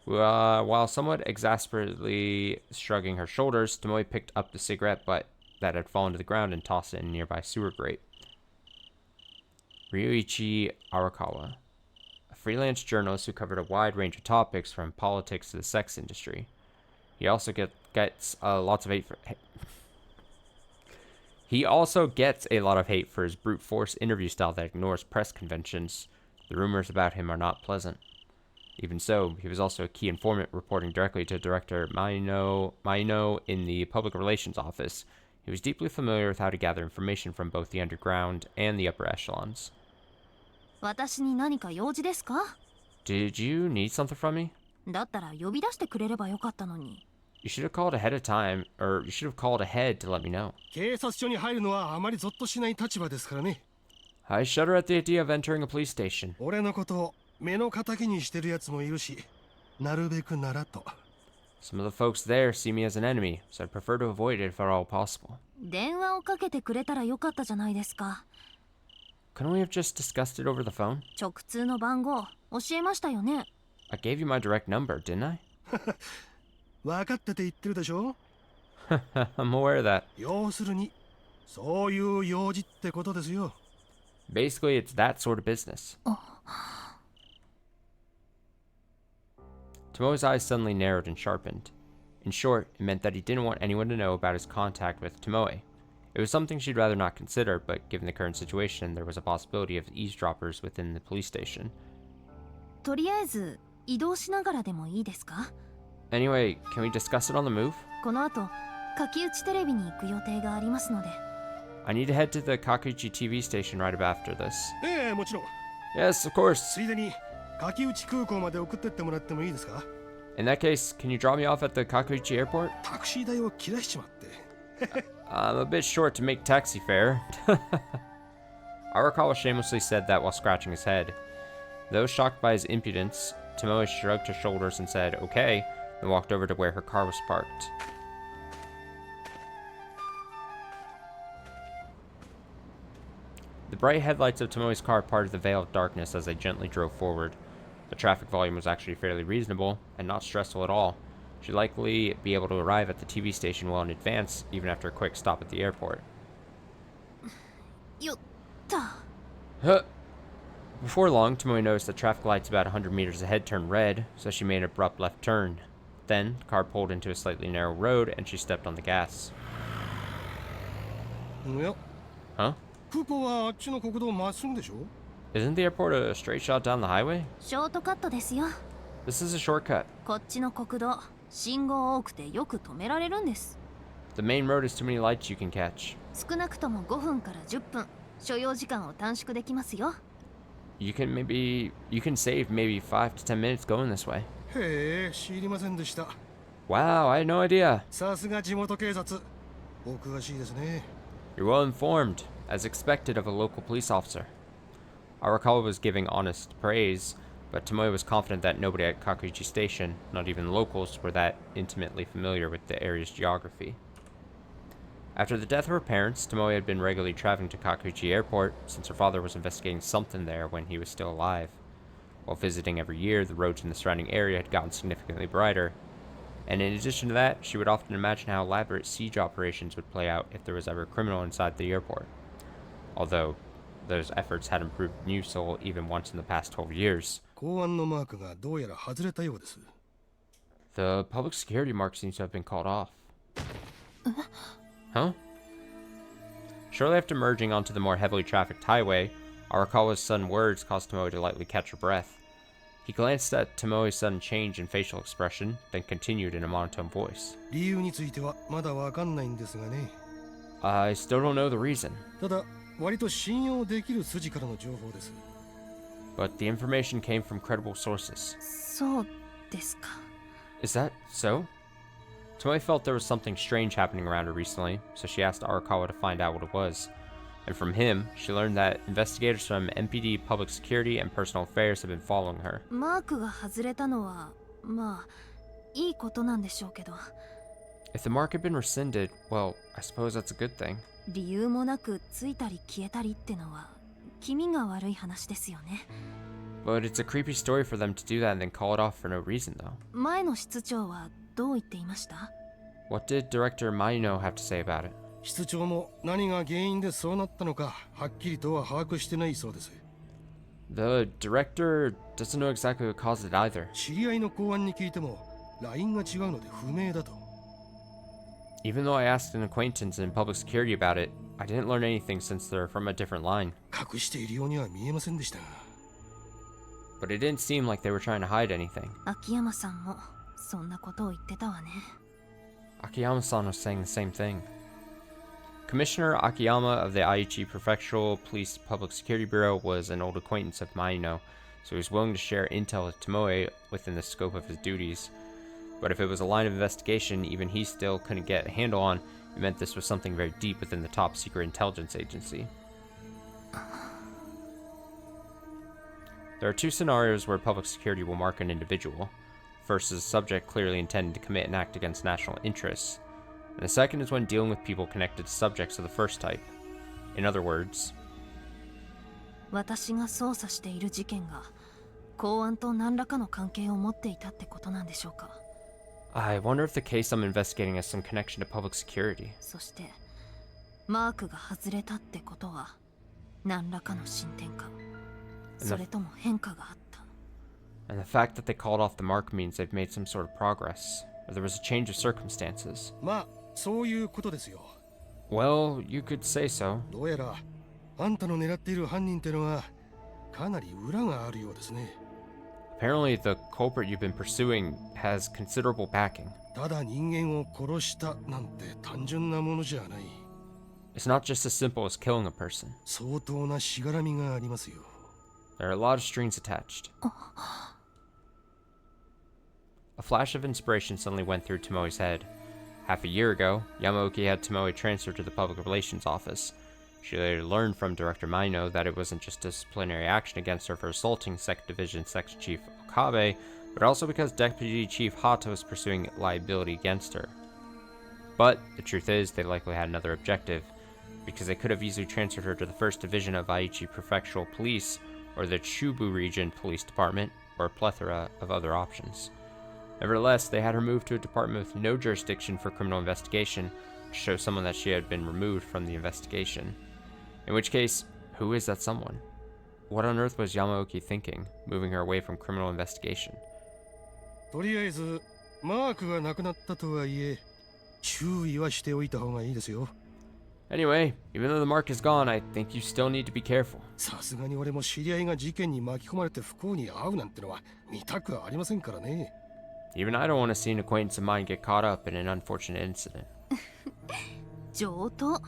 While somewhat exasperatedly shrugging her shoulders, Tomoe picked up the cigarette butt that had fallen to the ground and tossed it in a nearby sewer grate. Ryuichi Arakawa, a freelance journalist who covered a wide range of topics from politics to the sex industry. He also gets lots of hate for... He also gets a lot of hate for his brute force interview style that ignores press conventions. The rumors about him are not pleasant. Even so, he was also a key informant reporting directly to Director Maino in the Public Relations Office. He was deeply familiar with how to gather information from both the underground and the upper echelons. 私に何か用事ですか? Did you need something from me? だったら呼び出してくれればよかったのに。You should have called ahead of time, or you should have called ahead to let me know. 警察署に入るのはあまりゾッとしない立場ですからね。I shudder at the idea of entering a police station. 俺のことを目の敵にしてるやつもいるし、なるべくならと。Some of the folks there see me as an enemy, so I'd prefer to avoid it if at all possible. 電話をかけてくれたらよかったじゃないですか。Couldn't we have just discussed it over the phone? 直通の番号教えましたよね。I gave you my direct number, didn't I? 分かってて言ってるでしょ? I'm aware of that. 要するに、そういう用事ってことですよ。Basically, it's that sort of business. Tomoe's eyes suddenly narrowed and sharpened. In short, it meant that he didn't want anyone to know about his contact with Tomoe. It was something she'd rather not consider, but given the current situation, there was a possibility of eavesdroppers within the police station. とりあえず移動しながらでもいいですか? Anyway, can we discuss it on the move? この後、柿内テレビに行く予定がありますので。I need to head to the Kakuichi TV station right after this. ええ、もちろん。Yes, of course. ついでに柿内空港まで送ってってもらってもいいですか? In that case, can you drop me off at the Kakuichi airport? タクシー代を切らしちまって。I'm a bit short to make taxi fare. Arakawa shamelessly said that while scratching his head. Though shocked by his impudence, Tomoe shrugged her shoulders and said, okay, then walked over to where her car was parked. The bright headlights of Tomoe's car parted the veil of darkness as they gently drove forward. The traffic volume was actually fairly reasonable, and not stressful at all. She'd likely be able to arrive at the TV station well in advance, even after a quick stop at the airport. よった。 Huh. Before long, Tomoe noticed the traffic lights about 100 meters ahead turned red, so she made an abrupt left turn. Then, the car pulled into a slightly narrow road, and she stepped on the gas. Huh? 空港はあっちの国道まっすぐでしょ? Isn't the airport a straight shot down the highway? ショートカットですよ。 This is a shortcut. こっちの国道、信号多くてよく止められるんです。 The main road is too many lights you can catch. 少なくとも5分から10分、所要時間を短縮できますよ。You can save maybe 5 to 10 minutes going this way. へえ、知りませんでした。 Wow, I had no idea. さすが地元警察。お詳しいですね。 You're well informed, as expected of a local police officer. Arakawa was giving honest praise, but Tomoe was confident that nobody at Kakuichi Station, not even locals, were that intimately familiar with the area's geography. After the death of her parents, Tomoe had been regularly traveling to Kakuichi Airport, since her father was investigating something there when he was still alive. While visiting every year, the roads in the surrounding area had gotten significantly brighter. And in addition to that, she would often imagine how elaborate siege operations would play out if there was ever a criminal inside the airport. Although, those efforts hadn't proved useful even once in the past 12 years. 公安のマークがどうやら外れたようです。 The public security mark seems to have been called off. Huh? Shortly after merging onto the more heavily trafficked highway, Arakawa's sudden words caused Tomoe to lightly catch her breath. He glanced at Tomoe's sudden change in facial expression, then continued in a monotone voice. 理由についてはまだわかんないんですがね。 I still don't know the reason. ただ、割と信用できる筋からの情報です。 But the information came from credible sources. そうですか。 Is that so? Tomoe felt there was something strange happening around her recently, so she asked Arakawa to find out what it was. And from him, she learned that investigators from MPD Public Security and Personal Affairs have been following her. マークが外れたのは、まあ、いいことなんでしょうけど。 If the mark had been rescinded, well, I suppose that's a good thing. 理由もなくついたり消えたりってのは気味が悪い話ですよね。But it's a creepy story for them to do that and then call it off for no reason, though. 前の室長はどう言っていました？ What did Director Maino have to say about it? 室長も何が原因でそうなったのかはっきりとは把握してないそうです。 The director doesn't know exactly what caused it either. 知り合いの公安に聞いてもラインが違うので不明だと。 Even though I asked an acquaintance in public security about it, I didn't learn anything since they're from a different line. 隠しているようには見えませんでしたが。 But it didn't seem like they were trying to hide anything. 秋山さんもそんなことを言ってたわね。 Akiyama-san was saying the same thing. Commissioner Akiyama of the Aichi Prefectural Police Public Security Bureau was an old acquaintance of Maino, so he was willing to share intel with Tomoe within the scope of his duties. But if it was a line of investigation even he still couldn't get a handle on, it meant this was something very deep within the top secret intelligence agency. There are two scenarios where public security will mark an individual. First is a subject clearly intending to commit an act against national interests, and the second is when dealing with people connected to subjects of the first type. In other words, 私が捜査している事件が公安と何らかの関係を持っていたってことなんでしょうか。 I wonder if the case I'm investigating has some connection to public security. そしてマークが外れたってことは何らかの進展か、それとも変化があった。 And the fact that they called off the mark means they've made some sort of progress, or there was a change of circumstances. まあそういうことですよ。 Well, you could say so. どうやらあんたの狙っている犯人ってのはかなり裏があるようですね。 Apparently, the culprit you've been pursuing has considerable backing. ただ人間を殺したなんて単純なものじゃない。 It's not just as simple as killing a person. 相当なしがらみがありますよ。 There are a lot of strings attached. A flash of inspiration suddenly went through Tomoe's head. Half a year ago, Yamaoki had Tomoe transferred to the Public Relations Office. She later learned from Director Maino that it wasn't just disciplinary action against her for assaulting 2nd Division Section Chief Okabe, but also because Deputy Chief Hata was pursuing liability against her. But the truth is, they likely had another objective, because they could have easily transferred her to the 1st Division of Aichi Prefectural Police, or the Chubu Region Police Department, or a plethora of other options. Nevertheless, they had her moved to a department with no jurisdiction for criminal investigation to show someone that she had been removed from the investigation. In which case, who is that someone? What on earth was Yamaoki thinking, moving her away from criminal investigation? とりあえずマークがなくなったとはいえ注意はしておいた方がいいですよ。 Anyway, even though the mark is gone, I think you still need to be careful. さすがに俺も知り合いが事件に巻き込まれて不幸に遭うなんてのは見たくありませんからね。 Even I don't want to see an acquaintance of mine get caught up in an unfortunate incident. 上等。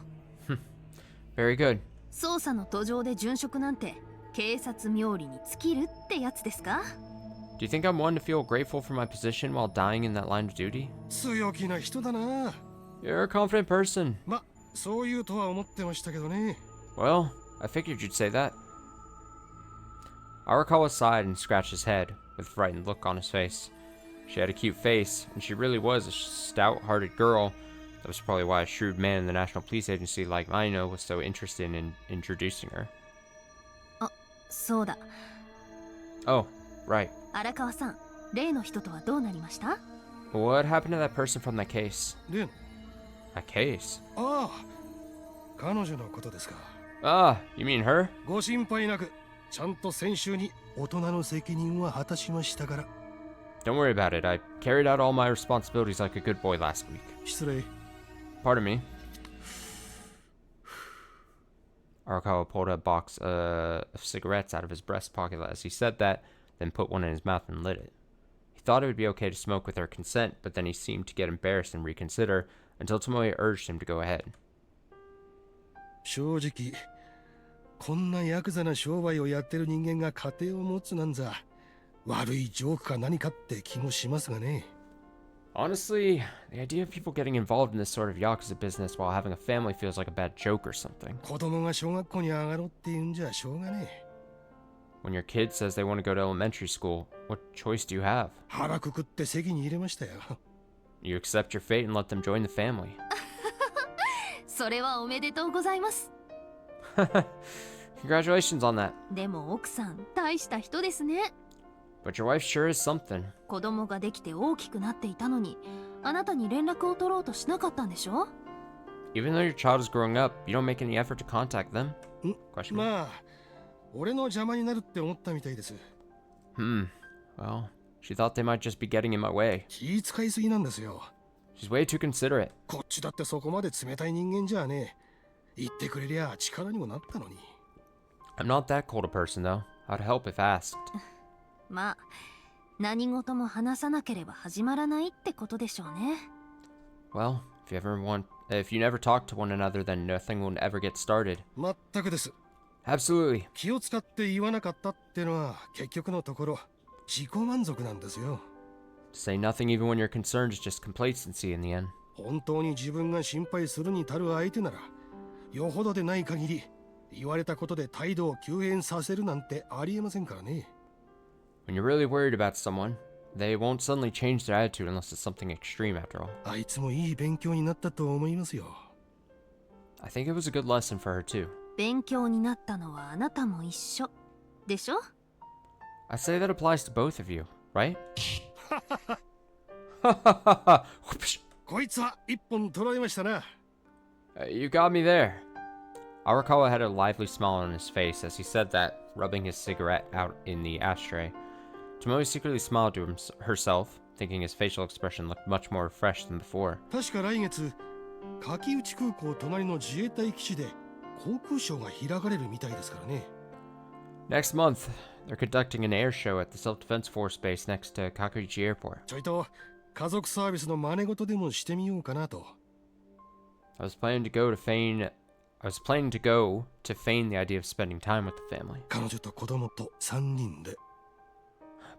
Very good. 捜査の途上で殉職なんて警察冥利に尽きるってやつですか？ Do you think I'm one to feel grateful for my position while dying in that line of duty? 強気な人だな。 You're a confident person. ま、そう言うとは思ってましたけどね。 Well, I figured you'd say that. Arakawa sighed and scratched his head, with a frightened look on his face. She had a cute face, and she really was a stout-hearted girl. That was probably why a shrewd man in the National Police Agency like Maino was so interested in introducing her. あ、そうだ。 Oh, right. 荒川さん、例の人とはどうなりました？ What happened to that person from that case? で、 That case? ああ、彼女のことですか。 Ah, you mean her? ご心配なく、ちゃんと先週に大人の責任は果たしましたから。 Don't worry about it. I carried out all my responsibilities like a good boy last week. 失礼。 Pardon me. Arakawa pulled a box of cigarettes out of his breast pocket as he said that, then put one in his mouth and lit it. He thought it would be okay to smoke with her consent, but then he seemed to get embarrassed and reconsider, until Tomoe urged him to go ahead. 正直、こんなヤクザな商売をやってる人間が家庭を持つなんざ、悪いジョークか何かって気もしますがね。 Honestly, the idea of people getting involved in this sort of yakuza business while having a family feels like a bad joke or something. 子供が小学校に上がろうって言うんじゃしょうがねえ。 When your kid says they want to go to elementary school, what choice do you have? 腹くくって席に入れましたよ。 You accept your fate and let them join the family. それはおめでとうございます。Congratulations on that. でも奥さん大した人ですね。 But your wife sure is something. 子供ができて大きくなっていたのに、あなたに連絡を取ろうとしなかったんでしょ？ Even though your child is growing up, you don't make any effort to contact them. ん Question. まあ俺の邪魔になるって思ったみたいです。 Well, she thought they might just be getting in my way. 気遣いすぎなんですよ。 She's way too considerate. こっちだってそこまで冷たい人間じゃねえ。言ってくれりゃ力にもなったのに。 I'm not that cold a person, though. I'd help if asked. まあ、何事も話さなければ始まらないってことでしょうね。 Well, if you never talk to one another, then nothing will ever get started. 全くです。 Absolutely. 気を使って言わなかったってのは結局のところ自己満足なんですよ。 To say nothing even when you're concerned is just complacency in the end. 本当に自分が心配するに足る相手ならよほどでない限り言われたことで態度を急変させるなんてありえませんからね。 When you're really worried about someone, they won't suddenly change their attitude unless it's something extreme after all. あいつもいい勉強になったと思いますよ。 I think it was a good lesson for her too. 勉強になったのはあなたも一緒でしょ？ I say that applies to both of you, right? こいつは一本取られましたな。 You got me there. Arakawa had a lively smile on his face as he said that, rubbing his cigarette out in the ashtray. Tomoe secretly smiled to herself, thinking his facial expression looked much more refreshed than before. 確か来月、柿内空港隣の自衛隊基地で航空ショーが開かれるみたいですからね。 Next month, they're conducting an air show at the Self-Defense Force base next to Kakuichi Airport. ちょいと家族サービスの真似事でもしてみようかなと。 I was planning to go to feign the idea of spending time with the family. 彼女と子供と3人で。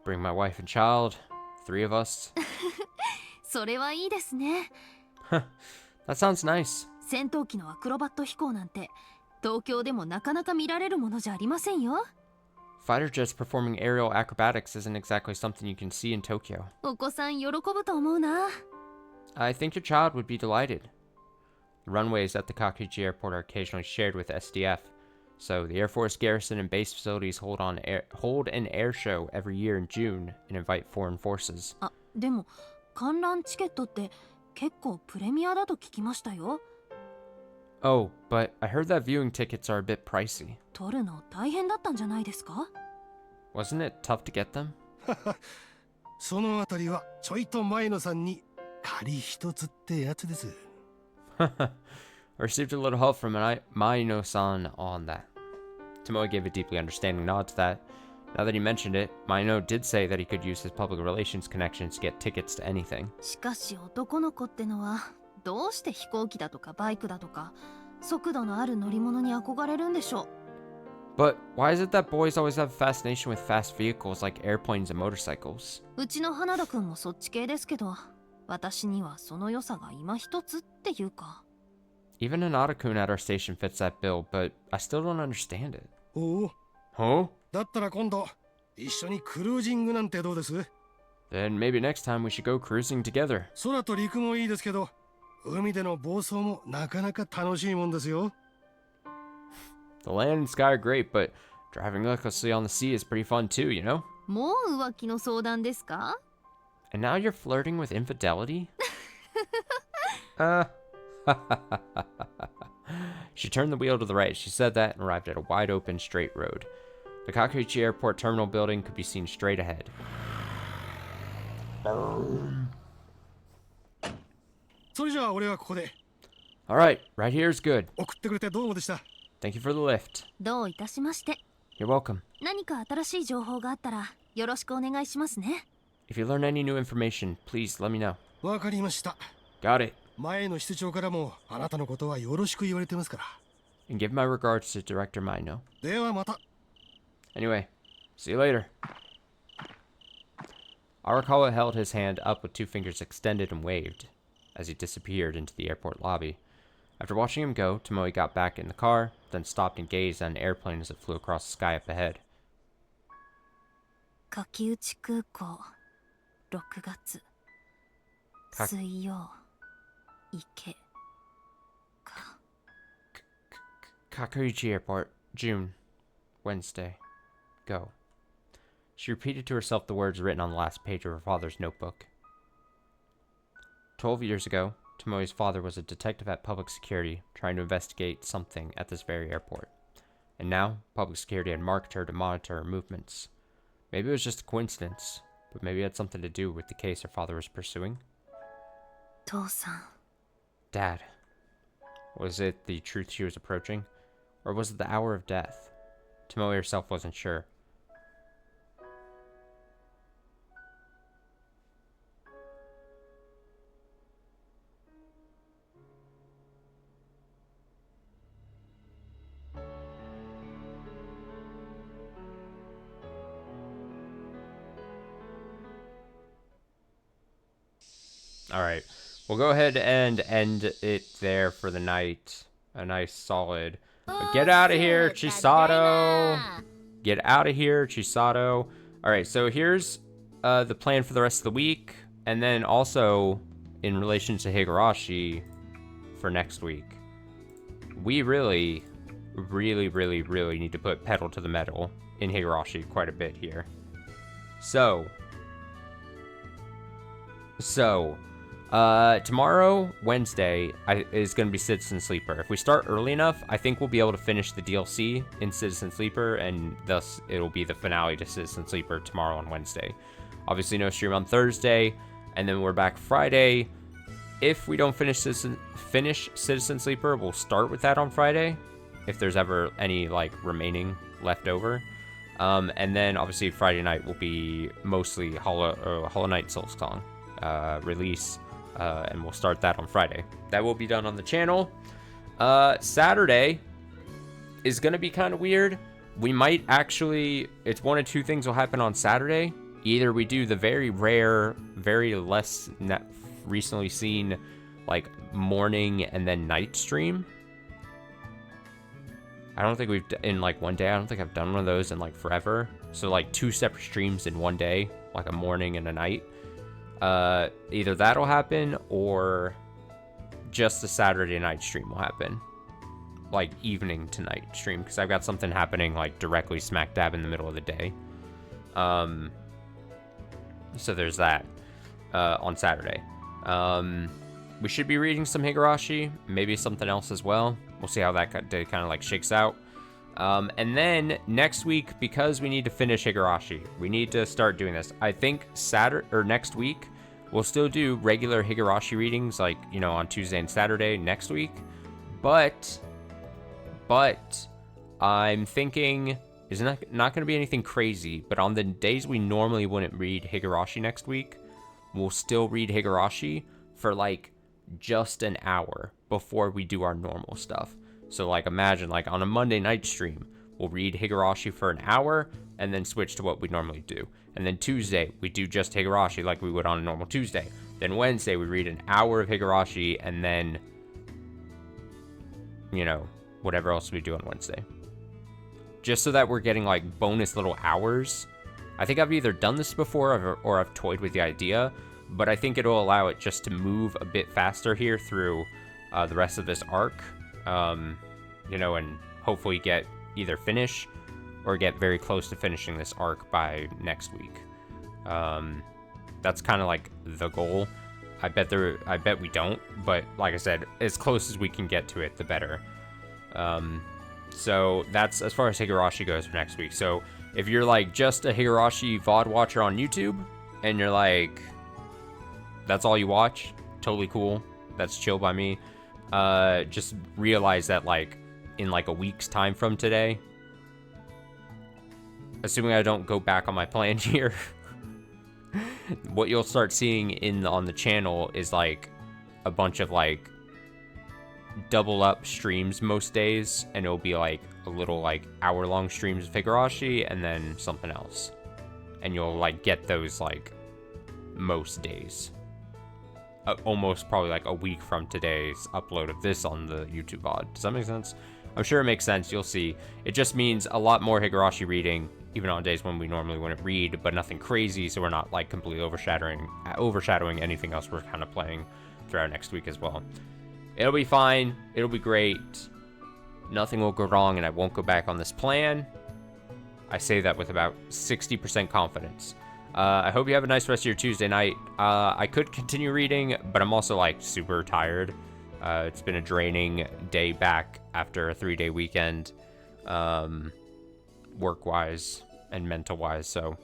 Bring my wife and child, 3 of us. それはいいですね。 That sounds nice. 戦闘機のアクロバット飛行なんて東京でもなかなか見られるものじゃありませんよ。 Fighter jets performing aerial acrobatics isn't exactly something you can see in Tokyo. お子さん喜ぶと思うな。 I think your child would be delighted. The runways at the Kakuichi Airport are occasionally shared with SDF, so the Air Force garrison and base facilities hold an air show every year in June and invite foreign forces. あ、でも観覧チケットって結構プレミアだと聞きましたよ。 Oh, but I heard that viewing tickets are a bit pricey. 取るの大変だったんじゃないですか？ Wasn't it tough to get them? そのあたりはちょいと前野さんに仮一つってやつです。 I received a little help from Maino-san on that. Tomoe gave a deeply understanding nod to that. Now that he mentioned it, Maino did say that he could use his public relations connections to get tickets to anything. しかし男の子ってのはどうして飛行機だとかバイクだとか速度のある乗り物に憧れるんでしょう。 But why is it that boys always have a fascination with fast vehicles like airplanes and motorcycles? うちの花田くんもそっち系ですけど、私にはその良さが今一つっていうか。 Even an Otakun at our station fits that bill, but I still don't understand it. おお。 Huh? だったら今度一緒にクルージングなんてどうです？ Then maybe next time we should go cruising together. 空と陸もいいですけど、海での暴走もなかなか楽しいもんですよ。 The land and sky are great, but driving recklessly on the sea is pretty fun too, you know? もう浮気の相談ですか？ And now you're flirting with infidelity? She turned the wheel to the right. She said that and arrived at a wide open straight road. The Kakuichi Airport terminal building could be seen straight ahead. それじゃあ俺はここで。 Alright, right here is good. 送ってくれてどうもでした。 Thank you for the lift. どういたしまして。 You're welcome. 何か新しい情報があったらよろしくお願いしますね。 If you learn any new information, please let me know. わかりました。 Got it. 前の室長からもあなたのことはよろしく言われてますから。 And give my regards to Director Maino. ではまた。 Anyway, see you later. Arakawa held his hand up with 2 fingers extended and waved as he disappeared into the airport lobby. After watching him go, Tomoe got back in the car, then stopped and gazed at an airplane as it flew across the sky up ahead. 柿内空港6月水曜池か。 Kakuichi Airport, June. Wednesday. Go. She repeated to herself the words written on the last page of her father's notebook. 12 years ago, Tomoe's father was a detective at Public Security trying to investigate something at this very airport. And now, Public Security had marked her to monitor her movements. Maybe it was just a coincidence, but maybe it had something to do with the case her father was pursuing. 父さん Dad. Was it the truth she was approaching? Or was it the hour of death? Tomoe herself wasn't sure. Alright, we'll go ahead and end it there for the night. A nice solid... Get out of here, Chisato! Get out of here, Chisato. Alright, so here's the plan for the rest of the week. And then also, in relation to Higurashi, for next week. We really need to put pedal to the metal in Higurashi quite a bit here. So, tomorrow, Wednesday, is going to be Citizen Sleeper. If we start early enough, I think we'll be able to finish the DLC in Citizen Sleeper, and thus it'll be the finale to Citizen Sleeper tomorrow on Wednesday. Obviously, no stream on Thursday, and then we're back Friday. If we don't finish Citizen Sleeper, we'll start with that on Friday, if there's ever any, like, remaining left over. And then, obviously, Friday night will be mostly Hollow Knight Soulsong release. And we'll start that on Friday. That will be done on the channel. Saturday is going to be kind of weird. We might actually... It's one of two things will happen on Saturday. Either we do the very rare, very less recently seen, like, morning and then night stream. I don't think we've... In, like, one day, I don't think I've done one of those in, like, forever. So, like, 2 separate streams in one day. Like, a morning and a night. Either that'll happen or just the Saturday night stream will happen, like evening to night stream, because I've got something happening like directly smack dab in the middle of the day. So there's that on Saturday. We should be reading some Higurashi, maybe something else as well. We'll see how that day kind of like shakes out. And then next week, because we need to finish Higurashi, we need to start doing this. I think Saturday or next week, we'll still do regular Higurashi readings, like, you know, on Tuesday and Saturday next week. But I'm thinking it's not going to be anything crazy. But on the days we normally wouldn't read Higurashi next week, we'll still read Higurashi for like just an hour before we do our normal stuff. So, like, imagine, like, on a Monday night stream, we'll read Higurashi for an hour, and then switch to what we normally do. And then Tuesday, we do just Higurashi like we would on a normal Tuesday. Then Wednesday, we read an hour of Higurashi, and then, you know, whatever else we do on Wednesday. Just so that we're getting, like, bonus little hours. I think I've either done this before, or I've toyed with the idea, but I think it'll allow it just to move a bit faster here through the rest of this arc. You know, and hopefully get either finish or get very close to finishing this arc by next week. That's kind of like the goal. I bet we don't, but like I said, as close as we can get to it, the better. So that's as far as Higurashi goes for next week. So if you're like just a Higurashi VOD watcher on YouTube and you're like, that's all you watch, totally cool. That's chill by me. Just realize that, like, in like a week's time from today, assuming I don't go back on my plan here, what you'll start seeing on the channel is like a bunch of like double up streams most days, and it'll be like a little like hour-long streams of Higurashi and then something else, and you'll like get those like most days. Almost probably like a week from today's upload of this on the YouTube VOD. Does that make sense? I'm sure it makes sense. You'll see. It just means a lot more Higurashi reading, even on days when we normally wouldn't read, but nothing crazy, so we're not like completely overshadowing anything else we're kind of playing throughout next week as well. It'll be fine. It'll be great. Nothing will go wrong, and I won't go back on this plan. I say that with about 60% confidence. I hope you have a nice rest of your Tuesday night. I could continue reading, but I'm also like super tired. It's been a draining day back after a 3-day weekend, work-wise and mental-wise. So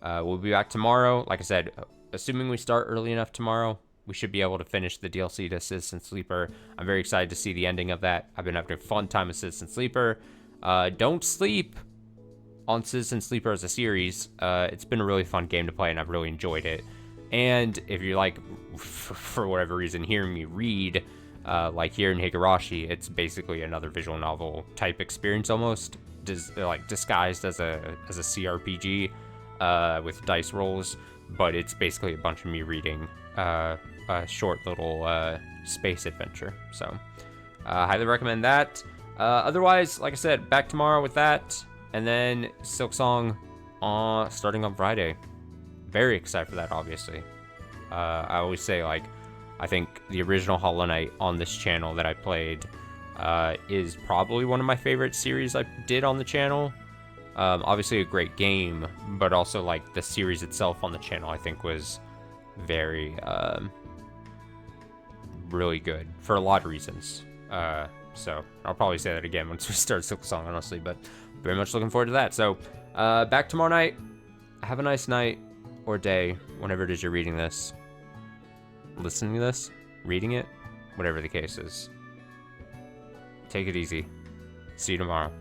we'll be back tomorrow. Like I said, assuming we start early enough tomorrow, we should be able to finish the DLC to Citizen Sleeper. I'm very excited to see the ending of that. I've been having a fun time with Citizen Sleeper. Don't sleep on Citizen Sleeper as a series. It's been a really fun game to play, and I've really enjoyed it. And if you like, for whatever reason, hearing me read, like here in Higurashi, it's basically another visual novel type experience almost, like disguised as a CRPG with dice rolls, but it's basically a bunch of me reading a short little space adventure. So highly recommend that. Otherwise, like I said, back tomorrow with that, and then Silksong starting on Friday. Very excited for that, obviously. I always say, like, I think the original Hollow Knight on this channel that I played is probably one of my favorite series I did on the channel. Obviously a great game, but also like the series itself on the channel I think was very really good for a lot of reasons. So I'll probably say that again once we start Silksong, honestly, but very much looking forward to that. So back tomorrow night. Have a nice night or day, whenever it is you're reading this, listening to this, reading it, whatever the case is. Take it easy. See you tomorrow.